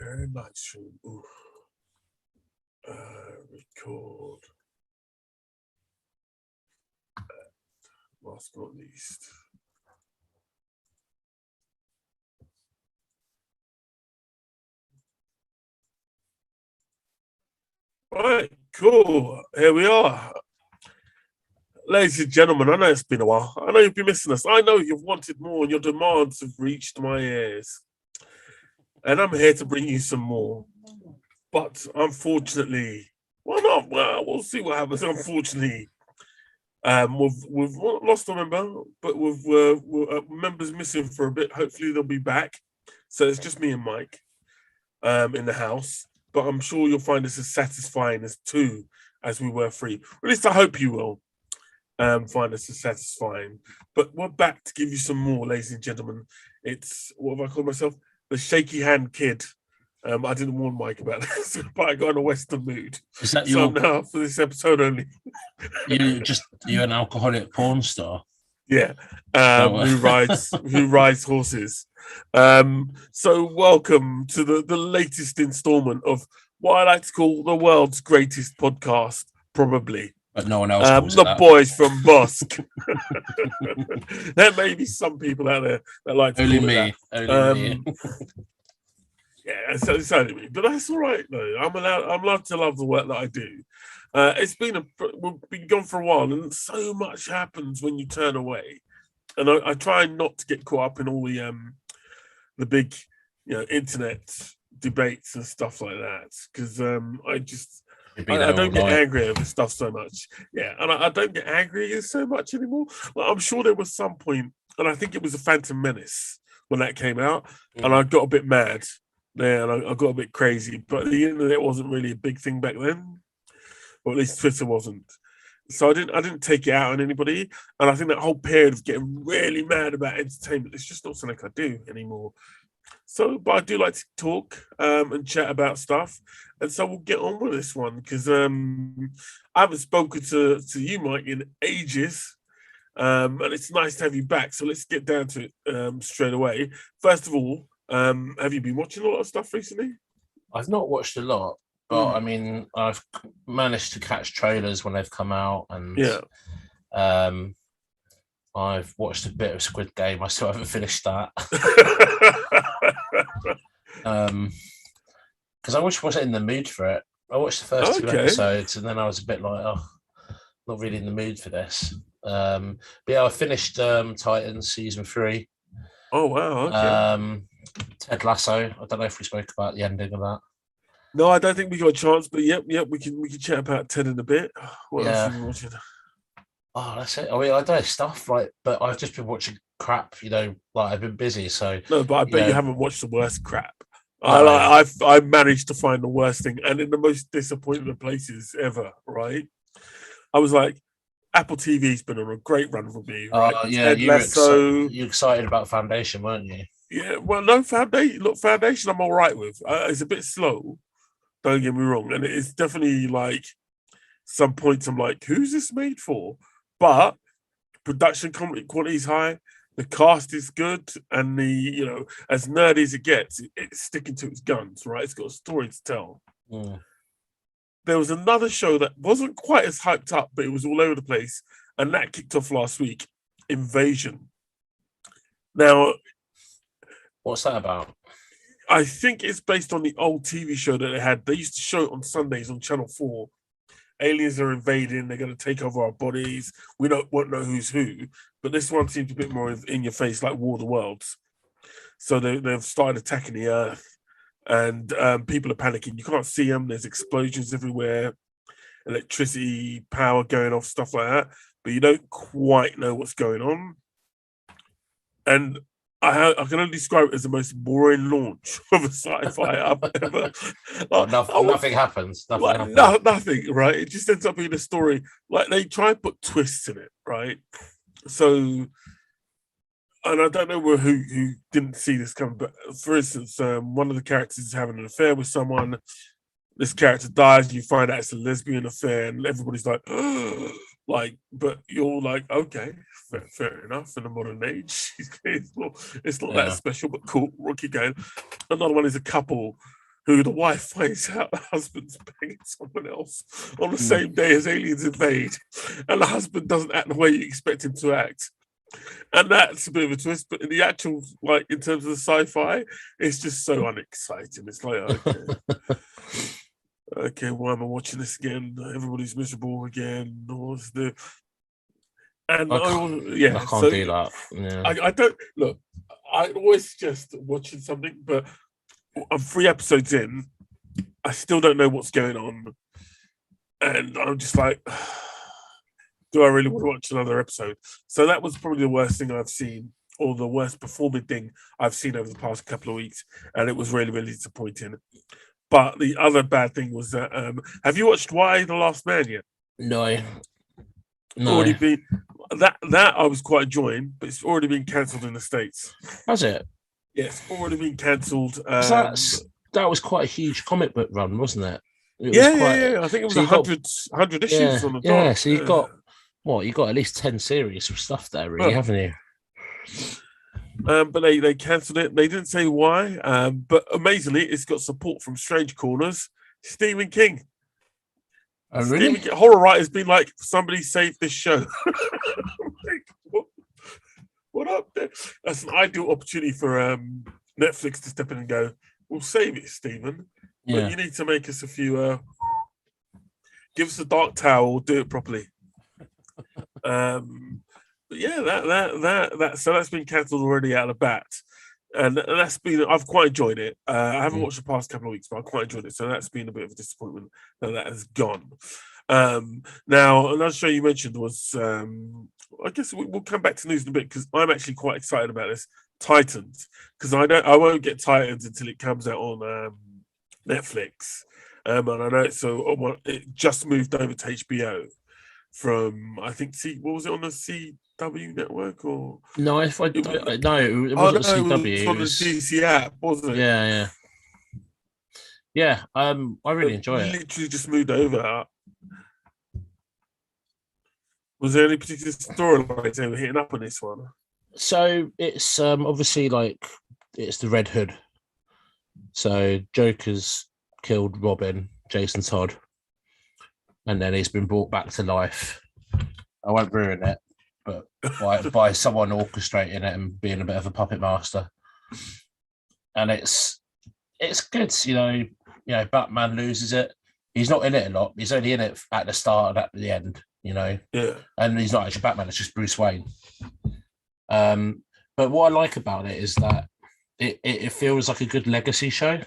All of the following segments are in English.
Very light stream. Ooh. Record. Last but not least. Right, cool. Here we are. Ladies and gentlemen, I know it's been a while. I know you've been missing us. I know you've wanted more and your demands have reached my ears. And I'm here to bring you some more. But unfortunately, we'll see what happens. Unfortunately, we've lost a member, but with members missing for a bit. Hopefully they'll be back. So it's just me and Mike in the house. But I'm sure you'll find this as satisfying as two as we were three. At least I hope you will find us as satisfying. But we're back to give you some more, ladies and gentlemen. It's, what have I called myself? The shaky hand kid. I didn't warn Mike about this, but I got in a Western mood. Is that So now for this episode only. You're an alcoholic porn star? Yeah. Who rides horses. So welcome to the latest installment of what I like to call the world's greatest podcast, probably. But no one else calls the that. boys from Bossk. There may be some people out there that like to only call me. it that. Only me. Yeah, it's only me, but that's all right though. I'm allowed to love the work that I do. We've been gone for a while, and so much happens when you turn away. And I try not to get caught up in all the big, internet debates and stuff like that, because I don't get angry over stuff so much. Yeah, and I don't get angry so much anymore. Like, I'm sure there was some point, and I think it was a Phantom Menace when that came out, and I got a bit mad. Yeah, and I got a bit crazy, but the internet wasn't really a big thing back then, or at least Twitter wasn't. So I didn't take it out on anybody, and I think that whole period of getting really mad about entertainment, it's just not something I do anymore. So, but I do like to talk and chat about stuff, and so we'll get on with this one because I haven't spoken to you, Mike, in ages. And it's nice to have you back. So let's get down to it straight away. First of all, have you been watching a lot of stuff recently? I've not watched a lot, but I mean, I've managed to catch trailers when they've come out, and I've watched a bit of Squid Game. I still haven't finished that. Because I wasn't in the mood for it. I watched the first two episodes, and then I was a bit like, oh, not really in the mood for this. But yeah, I finished Titans season 3. Oh wow! Okay. Ted Lasso. I don't know if we spoke about the ending of that. No, I don't think we got a chance. But yep, we can chat about Ted in a bit. What else have you been watching? Oh, that's it. I mean, I don't know stuff, right? But I've just been watching crap. Like I've been busy, so no. But I bet you haven't watched the worst crap. I managed to find the worst thing, and in the most disappointing of places ever. Right? I was like, Apple TV's been on a great run for me. Right? Yeah, you're excited about Foundation, weren't you? Yeah, well, no, Foundation. Look, Foundation, I'm all right with. It's a bit slow. Don't get me wrong, and it's definitely like some points. I'm like, who's this made for? But production quality is high. The cast is good, and as nerdy as it gets, it's sticking to its guns. Right, it's got a story to tell. There was another show that wasn't quite as hyped up, but it was all over the place, and that kicked off last week. Invasion. Now, what's that about? I think it's based on the old TV show that they had. They used to show it on Sundays on Channel 4. Aliens are invading. They're going to take over our bodies. We won't know who's who. But this one seems a bit more in your face, like War of the Worlds. So they've started attacking the Earth. And people are panicking. You can't see them. There's explosions everywhere. Electricity, power going off, stuff like that. But you don't quite know what's going on. And I can only describe it as the most boring launch of a sci-fi I've ever. Nothing happens. Nothing, right? It just ends up being a story. Like they try and put twists in it, right? So, and I don't know who didn't see this coming, but for instance, one of the characters is having an affair with someone. This character dies, and you find out it's a lesbian affair, and everybody's like, but you're like, okay, fair enough. In the modern age, it's not that special, but cool. We'll keep going. Another one is a couple who the wife finds out the husband's banging someone else on the same day as aliens invade, and the husband doesn't act the way you expect him to act. And that's a bit of a twist, but in the actual, like, in terms of the sci-fi, it's just so unexciting. It's like, okay, why am I watching this again? Everybody's miserable again. What's the... And I can't do that. Yeah. I don't look. I always suggest watching something, but I'm 3 episodes in. I still don't know what's going on, and I'm just like, do I really want to watch another episode? So that was probably the worst thing I've seen, or the worst performing thing I've seen over the past couple of weeks, and it was really, really disappointing. But the other bad thing was that have you watched Why the Last Man yet? No. Already been that I was quite enjoying, but it's already been cancelled in the States. Has it? Yes, already been cancelled. That was quite a huge comic book run, wasn't it? Yeah. I think it was 100 issues on the top. Yeah, so you got what? You got at least 10 series of stuff there, really, haven't you? But they cancelled it. They didn't say why. But amazingly, it's got support from Strange Corners, Stephen King. Oh, really? Horror writer's been like, somebody save this show. Like, what up there? That's an ideal opportunity for Netflix to step in and go, we'll save it, Stephen. But you need to make us a few... give us a Dark Tower, we'll do it properly. But yeah, so that's been cancelled already out of the bat. And that's been, I've quite enjoyed it. I haven't watched the past couple of weeks, but I've quite enjoyed it. So that's been a bit of a disappointment that has gone. Now, another show you mentioned was, I guess we'll come back to news in a bit, because I'm actually quite excited about this, Titans. Because I won't get Titans until it comes out on Netflix. And I know it just moved over to HBO from, I think, what was it, on the CW network, or no? It wasn't CW. It was on the DC app, wasn't it? Yeah. I really enjoy it. Literally just moved over. Was there any particular storylines they were hitting up on this one? So it's obviously, like, it's the Red Hood. So Joker's killed Robin, Jason Todd, and then he's been brought back to life. I won't ruin it, but by someone orchestrating it and being a bit of a puppet master. And it's good, you know. Batman loses it. He's not in it a lot. He's only in it at the start and at the end, you know. Yeah. And he's not actually Batman. It's just Bruce Wayne. But what I like about it is that it feels like a good legacy show.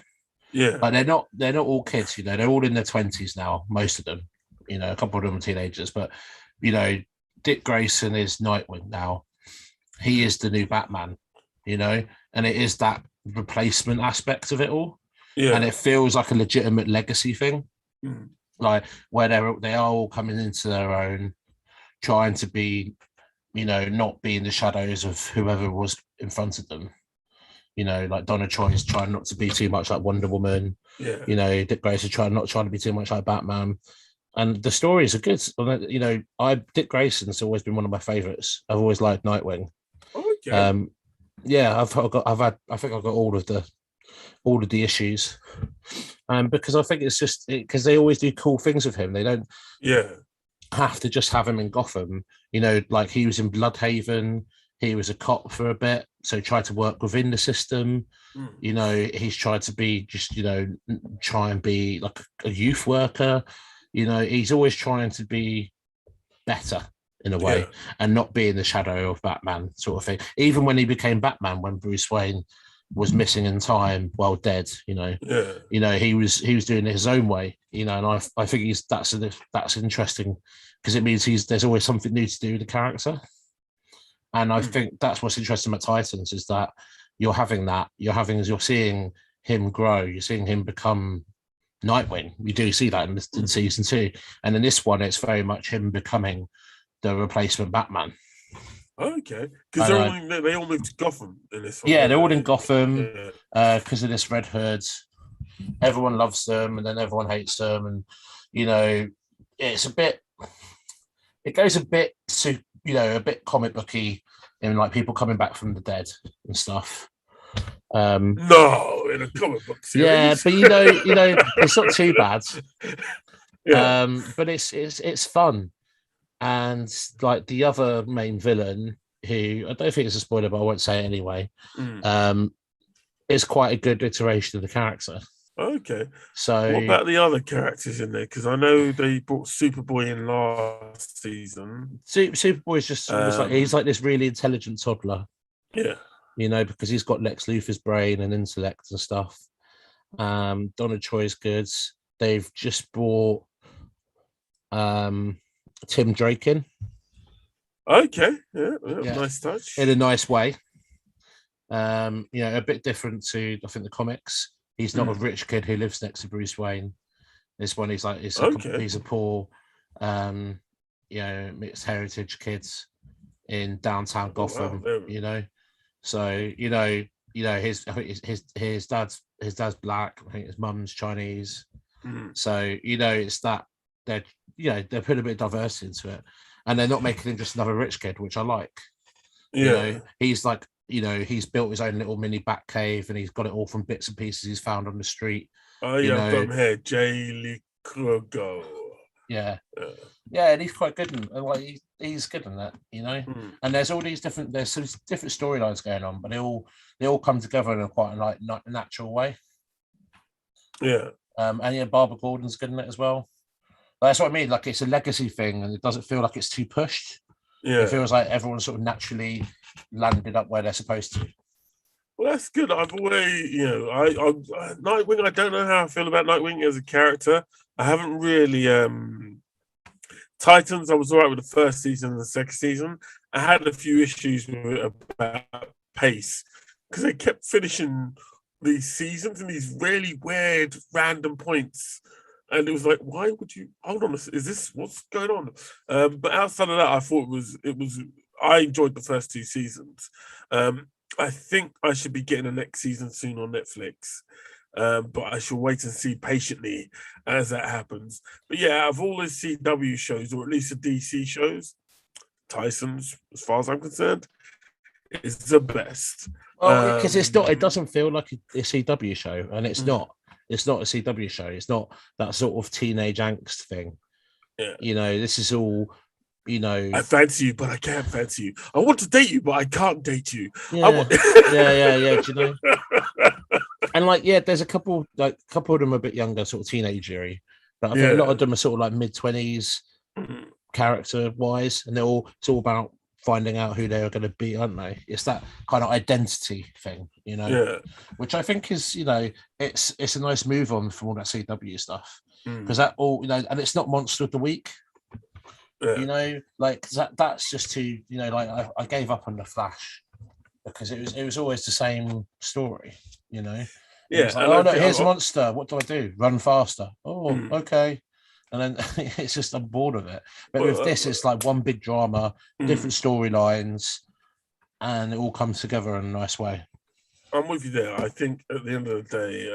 Yeah. Like they're not all kids, you know. They're all in their 20s now, most of them. You know, a couple of them are teenagers, but you know, Dick Grayson is Nightwing now. He is the new Batman, you know, and it is that replacement aspect of it all. Yeah. And it feels like a legitimate legacy thing. Mm. Like where they are all coming into their own, trying to be, you know, not be in the shadows of whoever was in front of them. You know, like Donna Troy is trying not to be too much like Wonder Woman. Yeah. You know, Dick Grayson not trying to be too much like Batman. And the stories are good. You know, Dick Grayson's always been one of my favorites. I've always liked Nightwing. Okay. Yeah, I think I've got all of the issues. Because I think it's just because they always do cool things with him. They don't have to just have him in Gotham. You know, like he was in Bloodhaven. He was a cop for a bit, so tried to work within the system. Mm. You know, he's tried to be just, you know, try and be like a youth worker. You know, he's always trying to be better in a way and not be in the shadow of Batman sort of thing. Even when he became Batman, when Bruce Wayne was missing in time, well dead, you know. Yeah. You know, he was doing it his own way, you know, and I think that's interesting because it means there's always something new to do with the character. And I think that's what's interesting about Titans is that you're seeing him grow, you're seeing him become Nightwing. You do see that in season 2. And in this one, it's very much him becoming the replacement Batman. Okay. Because they all moved to Gotham in this one. Yeah, they're all in Gotham because of this Red Hood. Everyone loves them and then everyone hates them. And, you know, it goes a bit to, you know, a bit comic booky in like people coming back from the dead and stuff. No, in a comic book Yeah, series. but it's not too bad. Yeah. But it's fun. And like the other main villain, who I don't think it's a spoiler, but I won't say it anyway, is quite a good iteration of the character. Okay. What So about the other characters in there? Because I know they brought Superboy in last season. Superboy is just almost like he's like this really intelligent toddler, Yeah. because he's got Lex Luthor's brain and intellect and stuff. Donna Troy's good. They've just brought Tim Drake in. Okay. Yeah. Yeah. Nice touch. In a nice way. A bit different to I think the comics. He's not a rich kid who lives next to Bruce Wayne. This one, he's a poor, mixed heritage kids in downtown Gotham. Wow. So his dad's black. I think his mum's Chinese. So it's that they're putting a bit of diversity into it, and they're not making him just another rich kid, which I like. Yeah. He's like, he's built his own little mini bat cave, and he's got it all from bits and pieces he's found on the street. Oh yeah, I've got him here, Jay Likugo. Yeah, and he's quite good, and like he's good in that, And there's all these different storylines going on, but they all come together in a quite like natural way. Yeah. And Barbara Gordon's good in it as well. That's what I mean. Like it's a legacy thing, and it doesn't feel like it's too pushed. Yeah. It feels like everyone's sort of naturally landed up where they're supposed to. Well, that's good. I've always, Nightwing. I don't know how I feel about Nightwing as a character. I haven't really. Titans, I was all right with the first season and the second season. I had a few issues with it about pace because they kept finishing these seasons in these really weird, random points. And it was like, why would you hold on? Is this what's going on? But outside of that, I thought it was. I enjoyed the first two seasons. I think I should be getting the next season soon on Netflix, but I shall wait and see patiently as that happens. But yeah, out of all the CW shows, or at least the DC shows, Tyson's, as far as I'm concerned, is the best. Well, because it's not. It doesn't feel like a CW show, and it's not. It's not a CW show. It's not that sort of teenage angst thing. Yeah. This is all. I fancy you, but I can't fancy you. I want to date you, but I can't date you. Yeah. Yeah. Do you know? And there's a couple of them a bit younger, sort of teenagery, but I think a lot of them are sort of like mid-20s character wise, and it's all about finding out who they're going to be, aren't they? It's that kind of identity thing, which I think is, it's a nice move on from all that CW stuff, because that all, and it's not Monster of the Week. That's just too, I gave up on the Flash because it was always the same story, Yeah. Like, oh no, here's a monster. What do I do? Run faster. Oh, okay. And then it's just I'm bored of it. But with this, it's like one big drama, different storylines, and it all comes together in a nice way. I'm with you there. I think at the end of the day,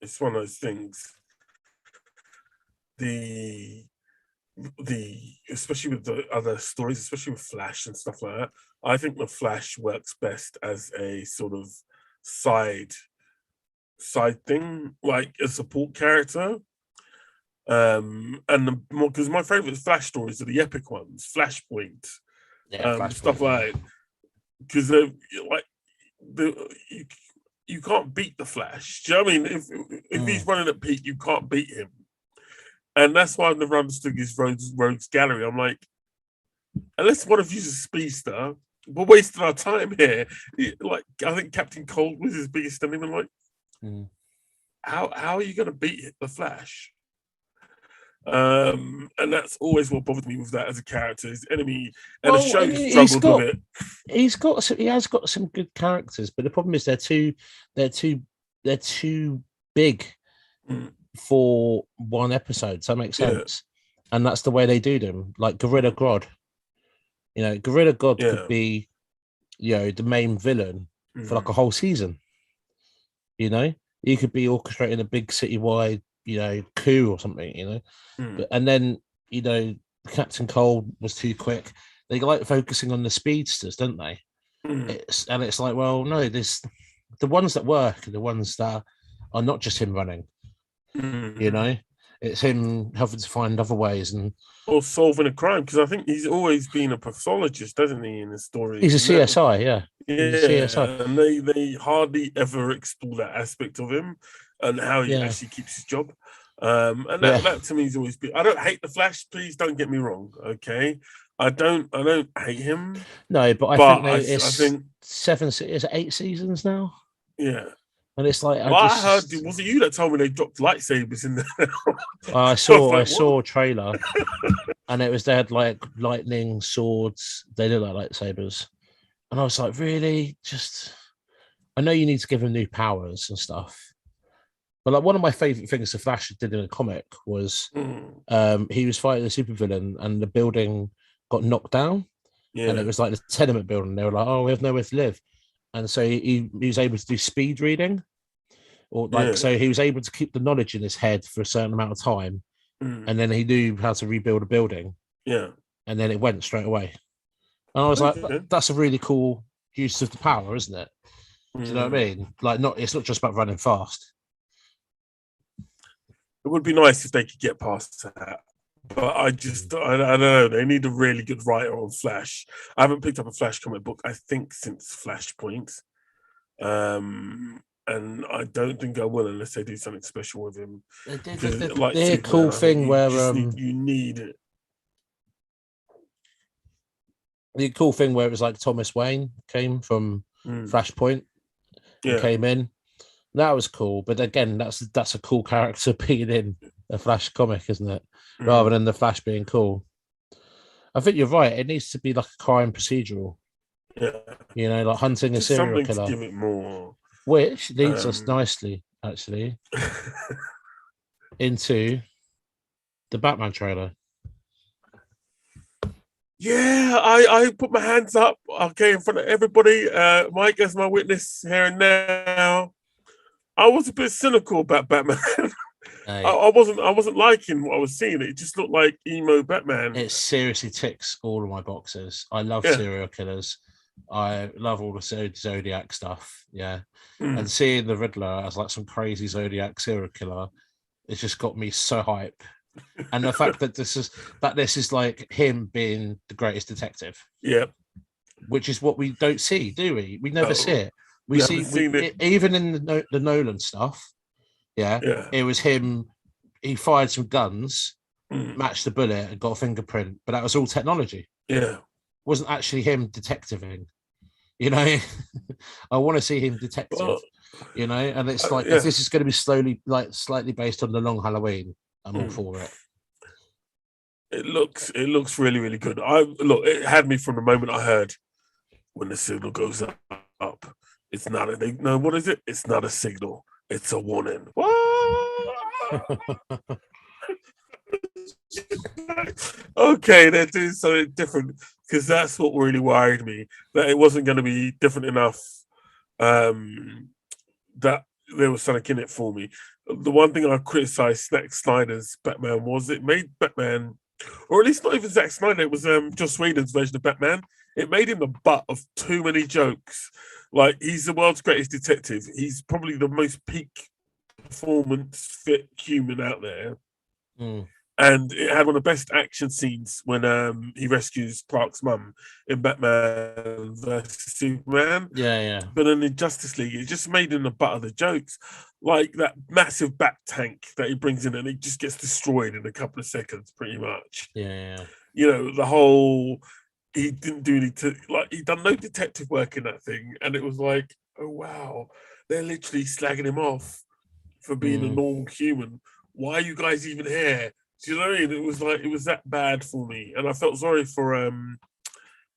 it's one of those things. Especially with the other stories, especially with Flash and stuff like that, I think the Flash works best as a sort of side thing, like a support character. And because my favorite Flash stories are the epic ones, Flashpoint, stuff like, because they're like you can't beat the Flash. Do you know what I mean? If he's running at peak, you can't beat him. And that's why I've never understood his Rogues Gallery. I'm like, unless one of you's a speedster, we're wasting our time here. Like, I think Captain Cold was his biggest enemy. I'm like, how are you going to beat the Flash? And that's always what bothered me with that as a character. His enemy, and the show struggled with it. He has got some good characters, but the problem is they're too big for one episode. So that makes sense, and that's the way they do them. Like Gorilla Grodd, Gorilla Grodd could be, the main villain for like a whole season. He could be orchestrating a big citywide, coup or something. And then Captain Cold was too quick. They like focusing on the speedsters, don't they? It's like, well, no, the ones that work are the ones that are not just him running. You know, it's him having to find other ways and or solving a crime, because I think he's always been a pathologist, doesn't he, in his stories? he's a CSI, yeah. Yeah, He's a CSI. and they hardly ever explore that aspect of him and how he actually keeps his job. And that to me is always been. I don't hate the Flash. Please don't get me wrong. Okay, I don't hate him. No, but I think it's 8 seasons now. Yeah. And it's like I heard. Was it you that told me they dropped lightsabers in there? I saw a trailer, and they had like lightning swords. They look like lightsabers, and I was like, really? Just, I know you need to give him new powers and stuff, but like one of my favorite things the Flash did in a comic was, he was fighting a supervillain, and the building got knocked down, and it was like the tenement building. They were like, oh, we have nowhere to live. And so he was able to do speed reading, or like, so he was able to keep the knowledge in his head for a certain amount of time, and then he knew how to rebuild a building. Yeah, and then it went straight away. And I was like, that's a really cool use of the power, isn't it? Do you know what I mean? Like, it's not just about running fast. It would be nice if they could get past that. But I don't know. They need a really good writer on Flash. I haven't picked up a Flash comic book, I think, since Flashpoint. And I don't think I will unless they do something special with him. They're a cool thing where you need it. The cool thing where it was like Thomas Wayne came from Flashpoint, came in. That was cool. But again, that's a cool character being in a Flash comic, isn't it? Rather than the Flash being cool. I think you're right. It needs to be like a crime procedural. Yeah. You know, like hunting a serial killer. To give it more. Which leads us nicely, actually, into the Batman trailer. Yeah, I put my hands up, okay, in front of everybody. Mike as my witness here and now. I was a bit cynical about Batman. Hey. I wasn't liking what I was seeing. It just looked like emo Batman. It seriously ticks all of my boxes. I love serial killers. I love all the Zodiac stuff. Yeah. And seeing the Riddler as like some crazy Zodiac serial killer, it just got me so hype. And the fact that this is like him being the greatest detective. Yeah. Which is what we don't see, do we? We never see it. We see even in the Nolan stuff. Yeah. It was him. He fired some guns, matched the bullet, and got a fingerprint, but that was all technology. Yeah. It wasn't actually him detectiving. You know, I want to see him detective. You know, and it's like if this is going to be slightly based on the Long Halloween, I'm all for it. It looks really, really good. It had me from the moment I heard when the signal goes up. It's not what is it? It's not a signal. It's a warning. Okay, they're doing something different, because that's what really worried me, that it wasn't going to be different enough, that there was something in it for me. The one thing I criticized Zack Snyder's Batman was it made Batman, or at least not even Zack Snyder, it was Joss Whedon's version of Batman. It made him the butt of too many jokes. Like, he's the world's greatest detective. He's probably the most peak performance fit human out there. And it had one of the best action scenes when he rescues Clark's mum in Batman vs Superman. Yeah. But then in Justice League, it just made him the butt of the jokes. Like that massive bat tank that he brings in, and it just gets destroyed in a couple of seconds, pretty much. Yeah. You know, the whole, he didn't do any, he'd done no detective work in that thing. And it was like, oh, wow, they're literally slagging him off for being a normal human. Why are you guys even here? Do you know what I mean? It was like, it was that bad for me. And I felt sorry for Ben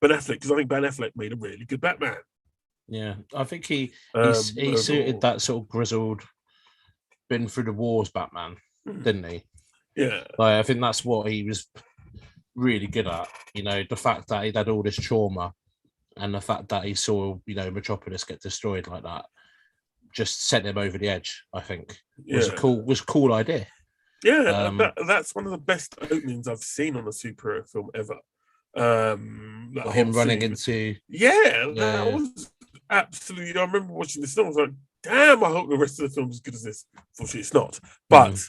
Affleck, because I think Ben Affleck made a really good Batman. Yeah, I think he suited that sort of grizzled, been through the wars Batman, didn't he? Yeah. Like, I think that's what he was really good at. You know, the fact that he'd had all this trauma, and the fact that he saw, you know, Metropolis get destroyed like that, just sent him over the edge. I think was a cool idea. Yeah, that's one of the best openings I've seen on a superhero film ever. Him running into that was absolutely. I remember watching this film. I was like, damn, I hope the rest of the film is as good as this. Unfortunately, it's not. But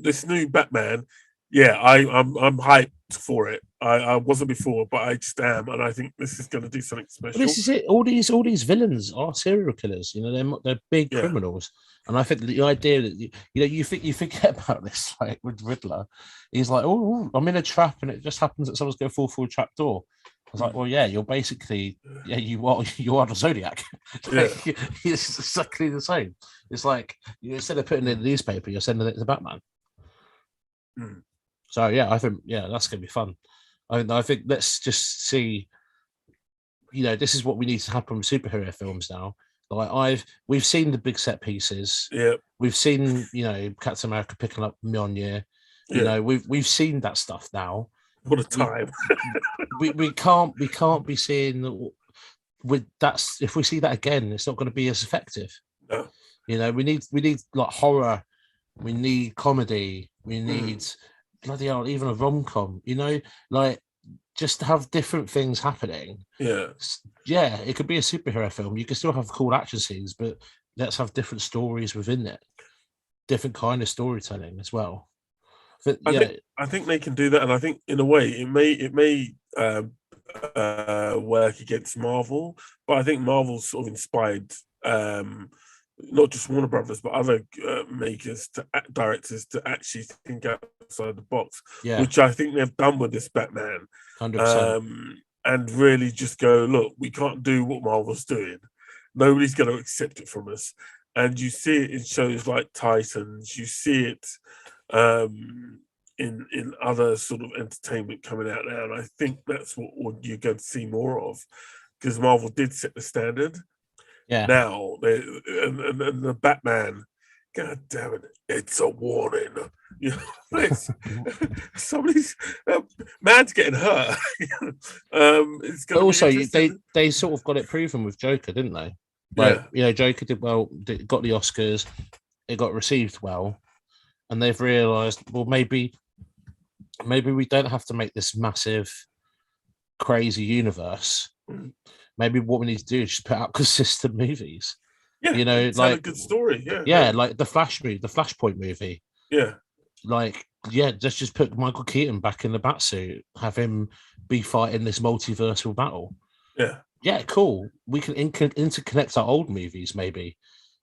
this new Batman, yeah, I'm hyped for it. I wasn't before, but I just am, and I think this is going to do something But special. this is it. All these villains are serial killers. You know, they're big Yeah, criminals, and I think the idea that you forget about this, like with Riddler, he's like, oh, I'm in a trap, and it just happens that someone's going to fall through a trap door. I was like, well, yeah, you're basically, yeah, you are the Zodiac. yeah. Like, it's exactly the same. It's like instead of putting it in the newspaper, you're sending it to Batman. Mm. So yeah, I think that's gonna be fun. I think let's just see. This is what we need to happen with superhero films now. Like we've seen the big set pieces. Yeah, We've seen Captain America picking up Mjolnir. yeah. We've seen that stuff now. What a We time. we can't be seeing with that's if we see that again, it's not going to be as effective. No. We need like horror, we need comedy, we need bloody hell, even a rom-com, like just to have different things happening. Yeah. Yeah, it could be a superhero film. You can still have cool action scenes, but let's have different stories within it, different kind of storytelling as well. But, I think they can do that, and I think in a way it may work against Marvel, but I think Marvel's sort of inspired not just Warner Brothers but other makers directors to actually think outside the box, yeah, which I think they've done with this Batman. 100%. And really just go, look, we can't do what Marvel's doing. Nobody's going to accept it from us. And you see it in shows like Titans. You see it in other sort of entertainment coming out now. And I think that's what you're going to see more of, because Marvel did set the standard. Yeah. Now, and the Batman, God damn it, it's a warning. Somebody's man's getting hurt. It's going also, they sort of got it proven with Joker, didn't they? Like, Joker did well, got the Oscars, it got received well, and they've realized, well, maybe we don't have to make this massive, crazy universe. Maybe what we need to do is just put out consistent movies. Yeah, tell a good story. Yeah, like the Flashpoint movie. Yeah, like let's just put Michael Keaton back in the Batsuit, have him be fighting this multiversal battle. Yeah, cool. We can interconnect our old movies, maybe.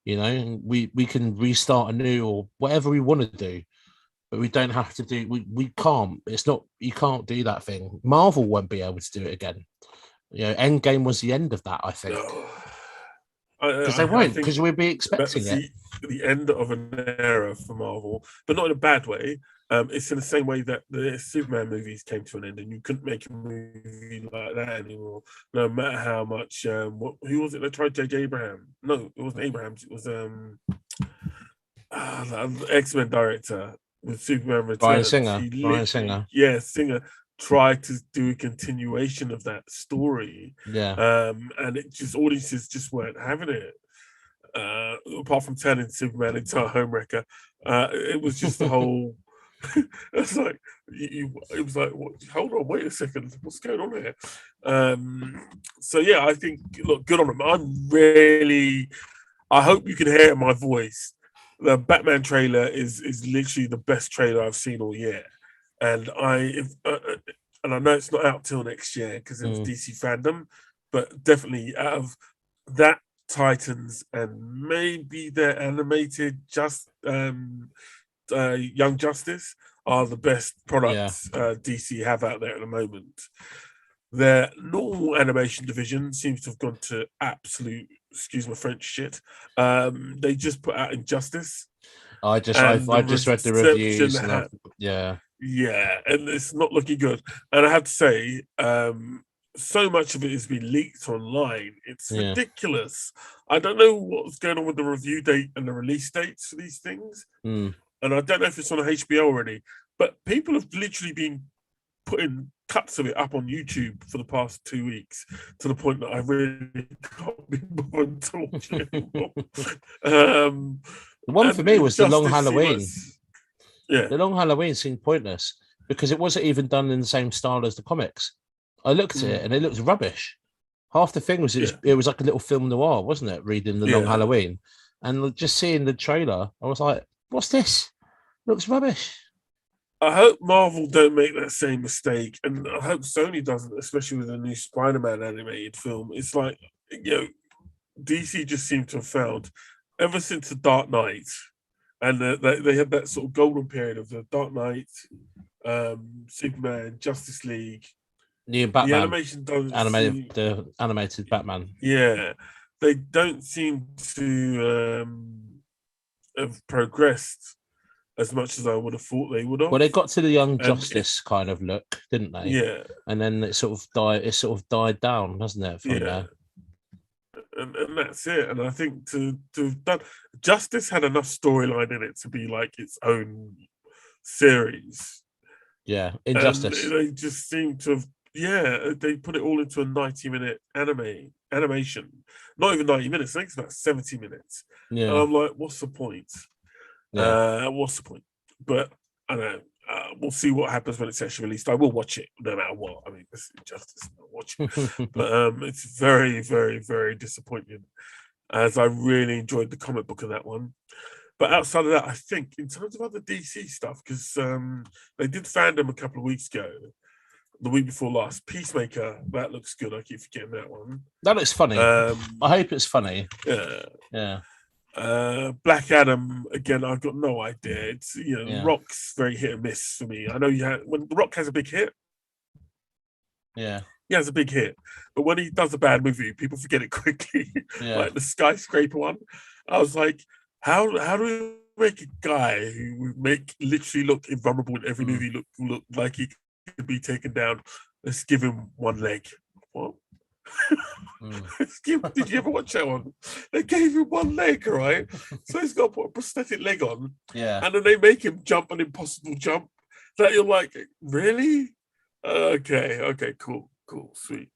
We can restart anew or whatever we want to do, but we don't have to do. We can't. It's not. You can't do that thing. Marvel won't be able to do it again. Endgame was the end of that, I think. Because they won't, because we'll be expecting it. The end of an era for Marvel, but not in a bad way. It's in the same way that the Superman movies came to an end, and you couldn't make a movie like that anymore, no matter how much. Who was it that tried? J.J. Abraham? No, it wasn't Abrahams. It was the X-Men director with Superman Returns. Bryan Singer. Yeah, Singer tried to do a continuation of that story. Yeah. And it just audiences just weren't having it. Apart from turning Superman into a homewrecker, it was just the whole. It's like it was like, what, hold on, wait a second, what's going on here? So yeah, I think, look, good on him. I hope you can hear it in my voice. The Batman trailer is literally the best trailer I've seen all year, and I know it's not out till next year because it was DC fandom, but definitely out of that, Titans and maybe their animated Young Justice are the best products DC have out there at the moment. Their normal animation division seems to have gone to absolute, excuse my French, shit. They just put out Injustice. I just read the reviews. Yeah, and it's not looking good. And I have to say, so much of it has been leaked online. It's ridiculous. I don't know what's going on with the review date and the release dates for these things. And I don't know if it's on HBO already, but people have literally been putting cuts of it up on YouTube for the past 2 weeks, to the point that I really can't be bothered to watch it anymore. The one for me was the Long Halloween. Yeah. The Long Halloween seemed pointless because it wasn't even done in the same style as the comics. I looked at it and it looked rubbish. Half the thing was Yeah. it was like a little film noir, wasn't it? Reading the Long Yeah. Halloween, and just seeing the trailer, I was like, "What's this? Looks rubbish." I hope Marvel don't make that same mistake, and I hope Sony doesn't, especially with the new Spider-Man animated film. It's like, DC just seem to have found, ever since the Dark Knight, and they had that sort of golden period of the Dark Knight, Superman, Justice League. New The Batman, animation doesn't seem, the animated Batman. yeah, they don't seem to have progressed as much as I would have thought they would Well, have. they got to the Young And Justice kind of look, didn't they? yeah, And then it sort of died. It sort of died down, hasn't it, from yeah, there? and that's it. And I think to have done, Justice had enough storyline in it to be like its own series, Yeah, and Injustice. they just seem to have, yeah, they put it all into a 90-minute animation, not even 90 minutes. I think it's about 70 minutes, and Yeah, I'm like, what's the point? yeah. What's the point? But I don't know. We'll see what happens when it's actually released. I will watch it no matter what. I mean, this is Injustice. I'll watch it. But it's very, very, very disappointing, as I really enjoyed the comic book of that one. But outside of that, I think in terms of other DC stuff, because they did Fandom a couple of weeks ago, the week before last. Peacemaker, that looks good. I keep forgetting that one. That looks funny. I hope it's funny. Yeah. Yeah. Black Adam, again, I've got no idea. It's, Yeah. Rock's very hit and miss for me. I know when The Rock has a big hit, Yeah. he has a big hit, but when he does a bad movie, people forget it quickly. Yeah. Like the skyscraper one, I was like, how do we make a guy who would make literally look invulnerable in every movie look like he could be taken down? Let's give him one leg. What? Did you ever watch that one? They gave him one leg, right? So he's got to put a prosthetic leg on, Yeah. and then they make him jump an impossible jump. That you're like, really? Okay, cool, sweet.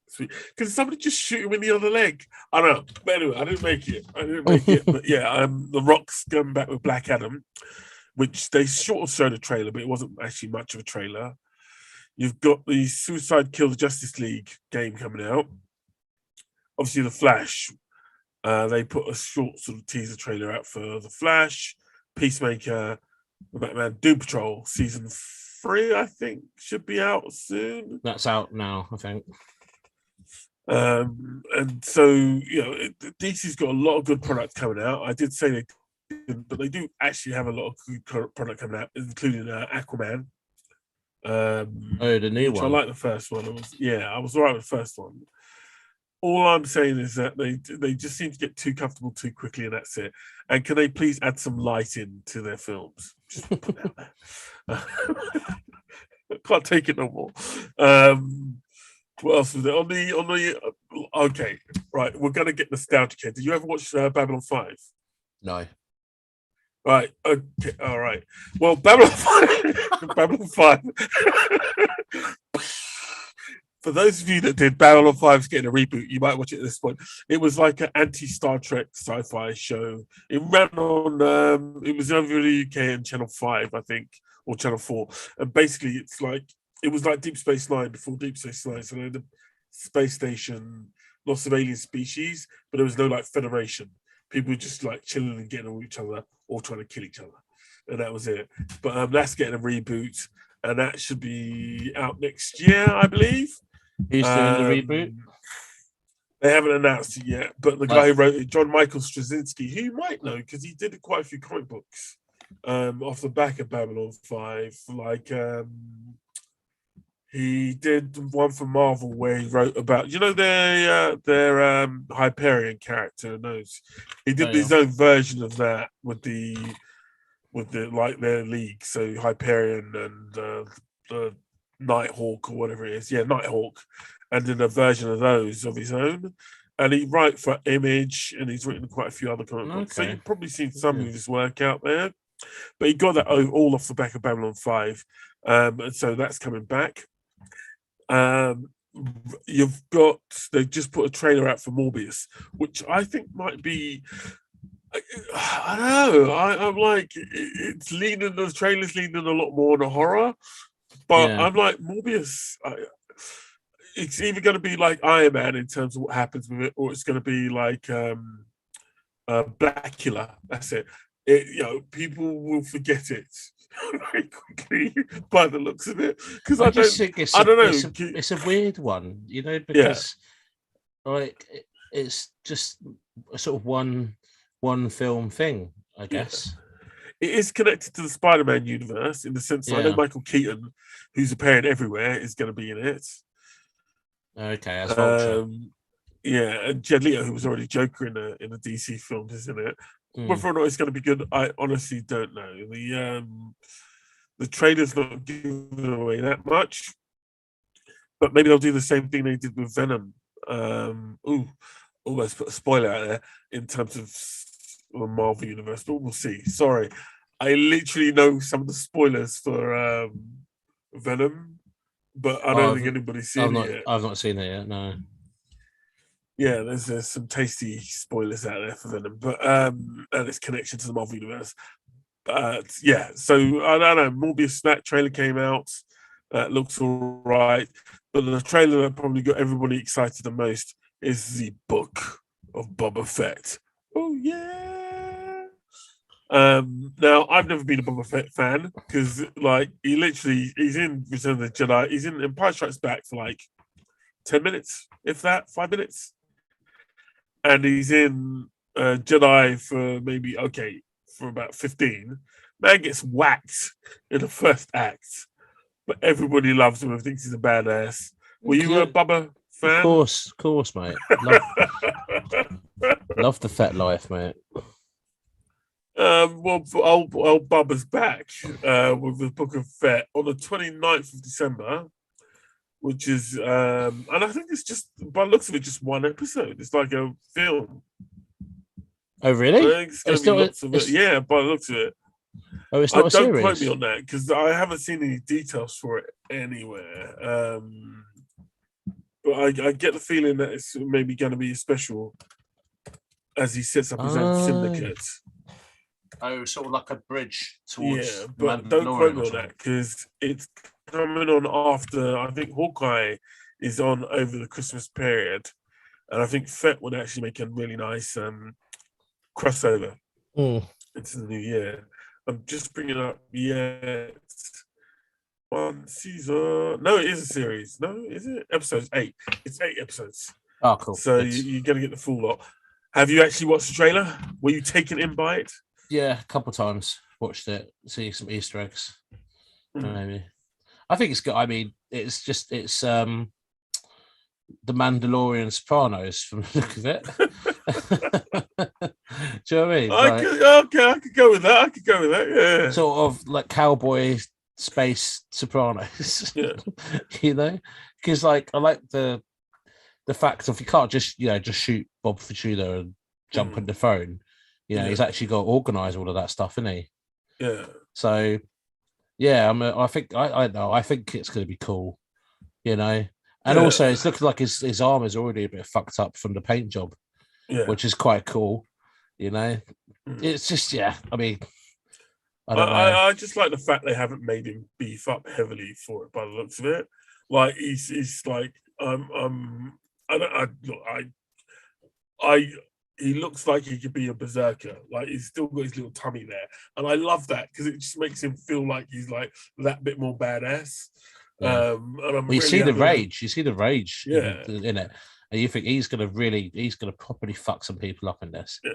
Can somebody just shoot him in the other leg? I don't know. But anyway, I didn't make it. But yeah, The Rock's going back with Black Adam, which they sort of showed a trailer, but it wasn't actually much of a trailer. You've got the Suicide Kill the Justice League game coming out. Obviously, The Flash. They put a short sort of teaser trailer out for The Flash, Peacemaker, The Batman, Doom Patrol season 3. I think should be out soon. That's out now, I think. And so DC's got a lot of good products coming out. I did say they didn't, but they do actually have a lot of good product coming out, including Aquaman. The new one. I like the first one. I was all right with the first one. All I'm saying is that they just seem to get too comfortable too quickly, and that's it. And can they please add some light into their films? Just put it out there. I can't take it no more. What else was there on the? Okay, right. We're gonna get nostalgic here. Did you ever watch Babylon 5? No. Right. Okay. All right. Well, Babylon 5. Babylon 5. For those of you that did Babylon 5's getting a reboot, you might watch it at this point. It was like an anti-Star Trek sci-fi show. It ran on, it was over in the UK and Channel 5, I think, or Channel 4. And basically, it was like Deep Space Nine before Deep Space Nine. So they had the space station, lots of alien species, but there was no like federation. People were just like chilling and getting on each other or trying to kill each other. And that was it. But that's getting a reboot. And that should be out next year, I believe. Who's doing the reboot? They haven't announced it yet, but the guy who wrote it, John Michael Straczynski, who you might know because he did quite a few comic books off the back of Babylon 5. Like he did one for Marvel where he wrote about, their Hyperion character and those. He did his own version of that with like their league, so Hyperion and the Nighthawk or whatever it is. Yeah, Nighthawk. And did a version of those of his own. And he wrote for Image, and he's written quite a few other comic books. So you've probably seen some of his work out there. But he got that all off the back of Babylon 5. And so that's coming back. They've just put a trailer out for Morbius, which I think might be, I don't know. I'm like, the trailer's leaning a lot more on a horror. But I'm like, Morbius, it's either going to be like Iron Man in terms of what happens with it, or it's going to be like Blackula. That's it. People will forget it very quickly by the looks of it because I just think I don't it's a weird one, Yeah, because like it's just a sort of one film thing, I yeah. guess. It is connected to the Spider-Man universe in the sense that I know Yeah. Michael Keaton, who's appearing everywhere, is going to be in it. Okay, as Vulture. Um, yeah, and Jed Leto, who was already Joker in the DC films, is in it. Mm. Whether or not it's going to be good, I honestly don't know. The trailer's not giving away that much, but maybe they'll do the same thing they did with Venom. Almost put a spoiler out there in terms of the Marvel universe, but we'll see. Sorry, I literally know some of the spoilers for Venom, but I don't Oh, think anybody's seen it yet. I've not seen it yet. No. Yeah, there's some tasty spoilers out there for Venom, but and its connection to the Marvel universe. But yeah, so I don't know. Morbius, that trailer came out. Looks all right, but the trailer that probably got everybody excited the most is the book of Boba Fett. Oh yeah. Now I've never been a Boba Fett fan because like he's in Return of the Jedi, he's in Empire Strikes Back for like 10 minutes, if that, 5 minutes, and he's in Jedi for maybe for about 15. Man gets whacked in the first act, but everybody loves him and thinks he's a badass. Were you a Bubba fan? Of course, mate. Love the Fett life, mate. Well, old Bubba's back with the Book of Fett on the 29th of December, which is, and I think it's just, by the looks of it, just one episode. It's like a film. Oh, I really? think it's going to be lots of it. Yeah, by the looks of it. Oh, it's not a Don't series. quote me on that because I haven't seen any details for it anywhere. But I get the feeling that it's maybe going to be special as he sets up his own syndicate. Oh, sort of like a bridge towards. Yeah, but don't quote me on that because it's coming on after. I think Hawkeye is on over the Christmas period, and I think Fett would actually make a really nice crossover into the new year. I'm just bringing up. Yeah, it's one season. No, it is a series. No, is it? Episodes 8. It's 8 episodes. Oh, cool. So you're gonna get the full lot. Have you actually watched the trailer? Were you taken in by it? Yeah, a couple of times watched it, see some Easter eggs. Maybe. I think it's good. I mean, it's the Mandalorian Sopranos from the look of it. Do you know what I mean? I could go with that. Yeah. Sort of like cowboy space Sopranos. Yeah. Because like I like the fact of you can't just shoot Bob Fortuna and jump on the phone. He's actually got to organise all of that stuff, isn't he? Yeah. So, yeah, I think I think it's going to be cool, and also it's looking like his arm is already a bit fucked up from the paint job, which is quite cool. It's just I mean, I don't know. I just like the fact they haven't made him beef up heavily for it by the looks of it. Like he's like he looks like he could be a berserker. Like he's still got his little tummy there, and I love that because it just makes him feel like he's like that bit more badass. Yeah. You see the rage. You see the rage in it, and you think he's gonna properly fuck some people up in this. Yeah.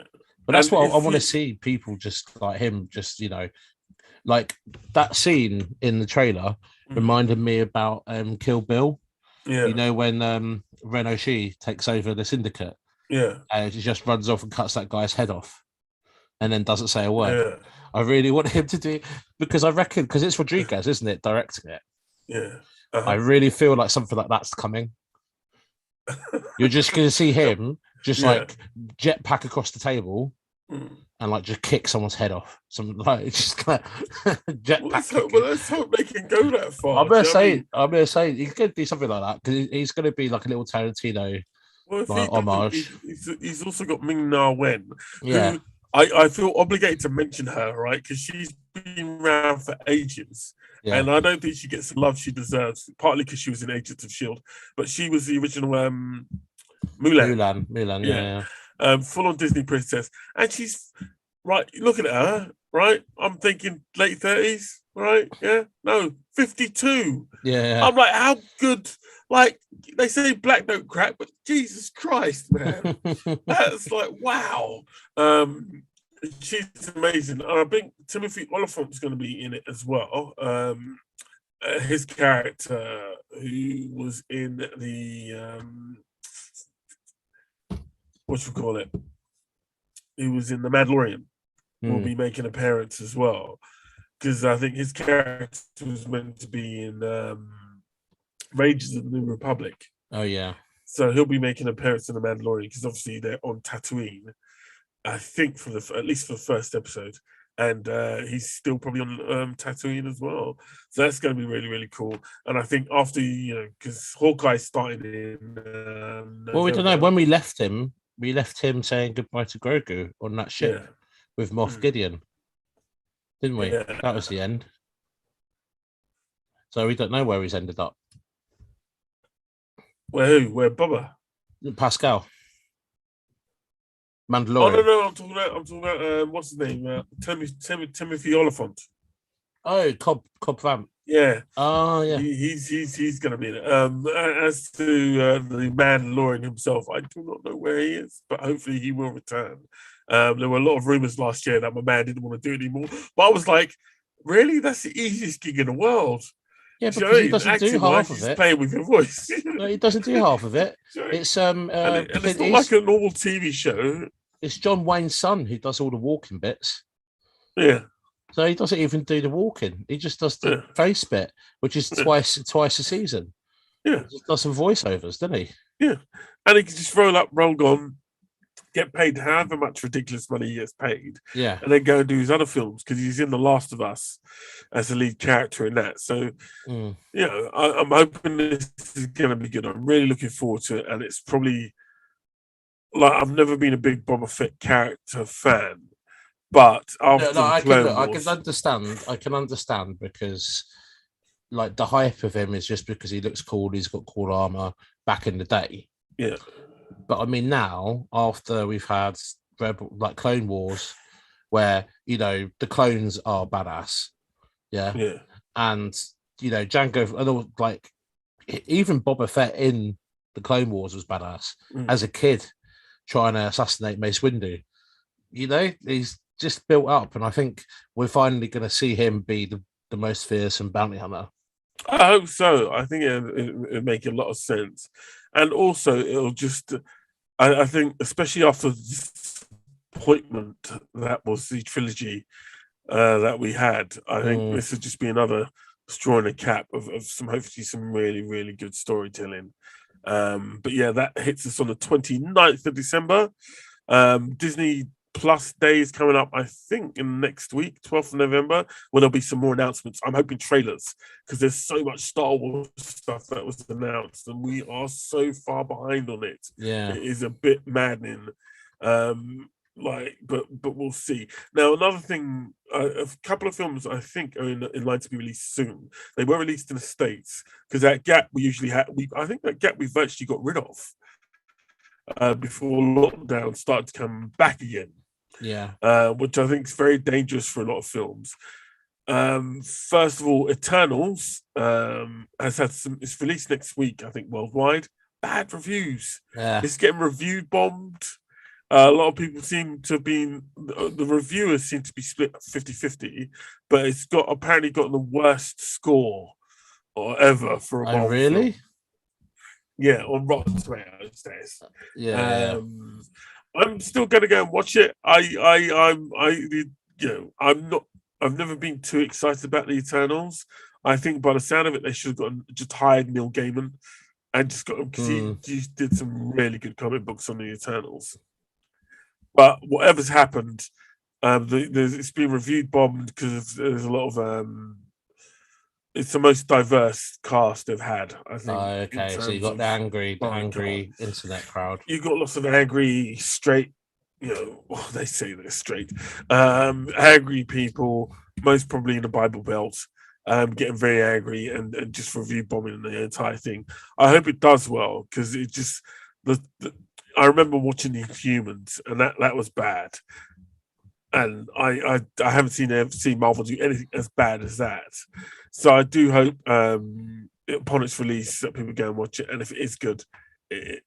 But that's what I want to see. People just like him, just like that scene in the trailer reminded me about Kill Bill. Yeah. When Ren O'Shea takes over the syndicate. Yeah. And he just runs off and cuts that guy's head off and then doesn't say a word. Yeah. I really want him to do because I reckon because it's Rodriguez, isn't it, directing it? Yeah. I really feel like something like that's coming. You're just going to see him just like jetpack across the table and like just kick someone's head off. Some like just kind of jetpack. Let's hope they can go that far. I'm gonna say he's going to do something like that because he's going to be like a little Tarantino. Well, like, homage. He's also got Ming Na Wen. Yeah. I feel obligated to mention her, right? Because she's been around for ages. Yeah. And I don't think she gets the love she deserves, partly because she was in Agents of S.H.I.E.L.D., but she was the original Mulan. Mulan, Yeah. yeah. Full on Disney princess. And she's right, looking at her, right? I'm thinking late 30s, right? Yeah. No, 52. Yeah. I'm like, how good? Like, they say black don't crack, but Jesus Christ, man. That's like, wow. She's amazing. And I think Timothy Oliphant's going to be in it as well. His character, who was in the what you call it? Who was in the Mandalorian, will be making an appearance as well. Because I think his character was meant to be in Rages of the New Republic. Oh yeah. So he'll be making an appearance in the Mandalorian because obviously they're on Tatooine. I think for at least for the first episode, and he's still probably on Tatooine as well. So that's going to be really, really cool. And I think after because Hawkeye started in Well, we don't know. November. When we left him saying goodbye to Grogu on that ship with Moff Gideon, didn't we? Yeah. That was the end. So we don't know where he's ended up. Where who? Where Bubba? Pascal. Oh Mandalorian. no, I'm talking about what's his name? Timothy Oliphant. Oh, Cobb Vamp. Yeah. Oh yeah. He's gonna be in it. As to the Mandalorian himself, I do not know where he is, but hopefully he will return. There were a lot of rumors last year that my man didn't want to do it anymore, but I was like, really? That's the easiest gig in the world. Yeah, because he doesn't do half of it. Playing with your voice. No, he doesn't do half of it. It's and it's not like a normal TV show. It's John Wayne's son who does all the walking bits. Yeah. So he doesn't even do the walking. He just does the face bit, which is twice a season. Yeah. He just does some voiceovers, doesn't he? Yeah. And he can just roll up, roll on, get paid however much ridiculous money he gets paid. Yeah. And then go and do his other films because he's in The Last of Us as the lead character in that. So, I'm hoping this is going to be good. I'm really looking forward to it. And it's probably, like, I've never been a big Boba Fett character fan. But after I can understand because, like, the hype of him is just because he looks cool. He's got cool armor back in the day. Yeah. But I mean, now after we've had Clone Wars, where the clones are badass, yeah, and Django, like even Boba Fett in the Clone Wars was badass as a kid, trying to assassinate Mace Windu. He's just built up, and I think we're finally going to see him be the most fearsome bounty hunter. I hope so. I think it'll make a lot of sense. And also, it'll just, I think, especially after this appointment that was the trilogy that we had, I think this would just be another straw in a cap of hopefully some really, really good storytelling. But yeah, that hits us on the 29th of December. Disney Plus Day is coming up, I think, in next week, 12th of November, when there'll be some more announcements. I'm hoping trailers, because there's so much Star Wars stuff that was announced, and we are so far behind on it. Yeah. It is a bit maddening. But we'll see. Now, another thing, a couple of films I think are in line to be released soon. They were released in the States, because that gap we usually had, I think that gap we've virtually got rid of before lockdown started to come back again. Yeah. Which I think is very dangerous for a lot of films. First of all, Eternals has had it's released next week, I think, worldwide. Bad reviews. Yeah. It's getting review bombed. A lot of people seem to have been, the reviewers seem to be split 50-50, but it's apparently gotten the worst score ever for a Marvel really? film. Yeah, on Rotten Tomatoes. Yeah. I'm still gonna go and watch it. I've never been too excited about the Eternals. I think by the sound of it, they should have just hired Neil Gaiman and just got him, because he did some really good comic books on the Eternals. But whatever's happened, it's been reviewed bombed because there's a lot of it's the most diverse cast they've had, I think. Okay, so you got the angry internet crowd. You got lots of angry, straight, they say they're straight, angry people, most probably in the Bible Belt, getting very angry and just review bombing the entire thing. I hope it does well because it just the I remember watching the Humans and that was bad, and I haven't seen Marvel do anything as bad as that. So I do hope upon its release that people go and watch it, and if it is good, it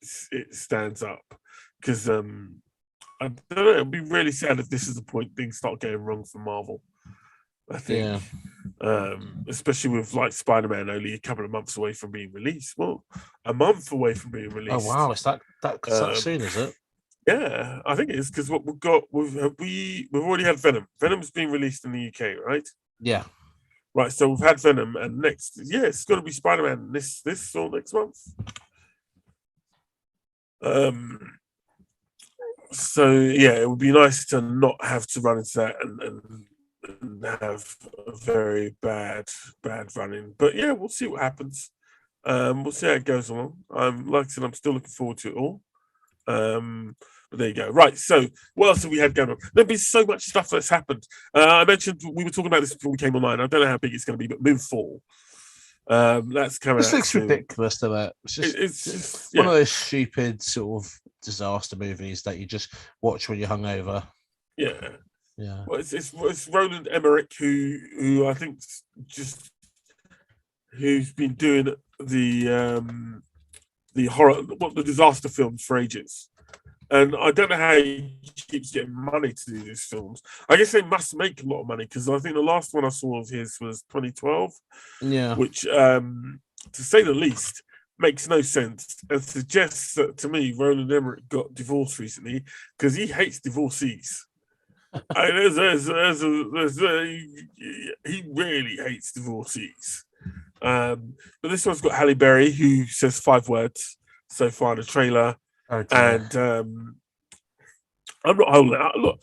stands up because I don't know. It'd be really sad if this is the point things start going wrong for Marvel. I think, especially with like Spider-Man only a couple of months away from being released. Well, a month away from being released. Oh wow, it's that soon, is it? Yeah, I think it is because what we've got we've already had Venom. Venom's been released in the UK, right? Yeah. Right, so we've had Venom, and it's got to be Spider-Man this or next month. So yeah, it would be nice to not have to run into that and have a very bad running. But yeah, we'll see what happens. We'll see how it goes along. Like I said, I'm still looking forward to it all. But there you go. Right. So what else have we had going on? There's been so much stuff that's happened. I mentioned we were talking about this before we came online. I don't know how big it's going to be, but Moonfall. That's coming. This looks ridiculous, to that. It's just one of those stupid sort of disaster movies that you just watch when you're hungover. Yeah. Yeah. Well, it's Roland Emmerich who I think who's been doing the horror, the disaster films for ages. And I don't know how he keeps getting money to do these films. I guess they must make a lot of money because I think the last one I saw of his was 2012. Yeah. Which, to say the least, makes no sense and suggests that to me, Roland Emmerich got divorced recently because he hates divorcees. He really hates divorcees. But this one's got Halle Berry, who says 5 words so far in the trailer. And I'm not holding it out. Look,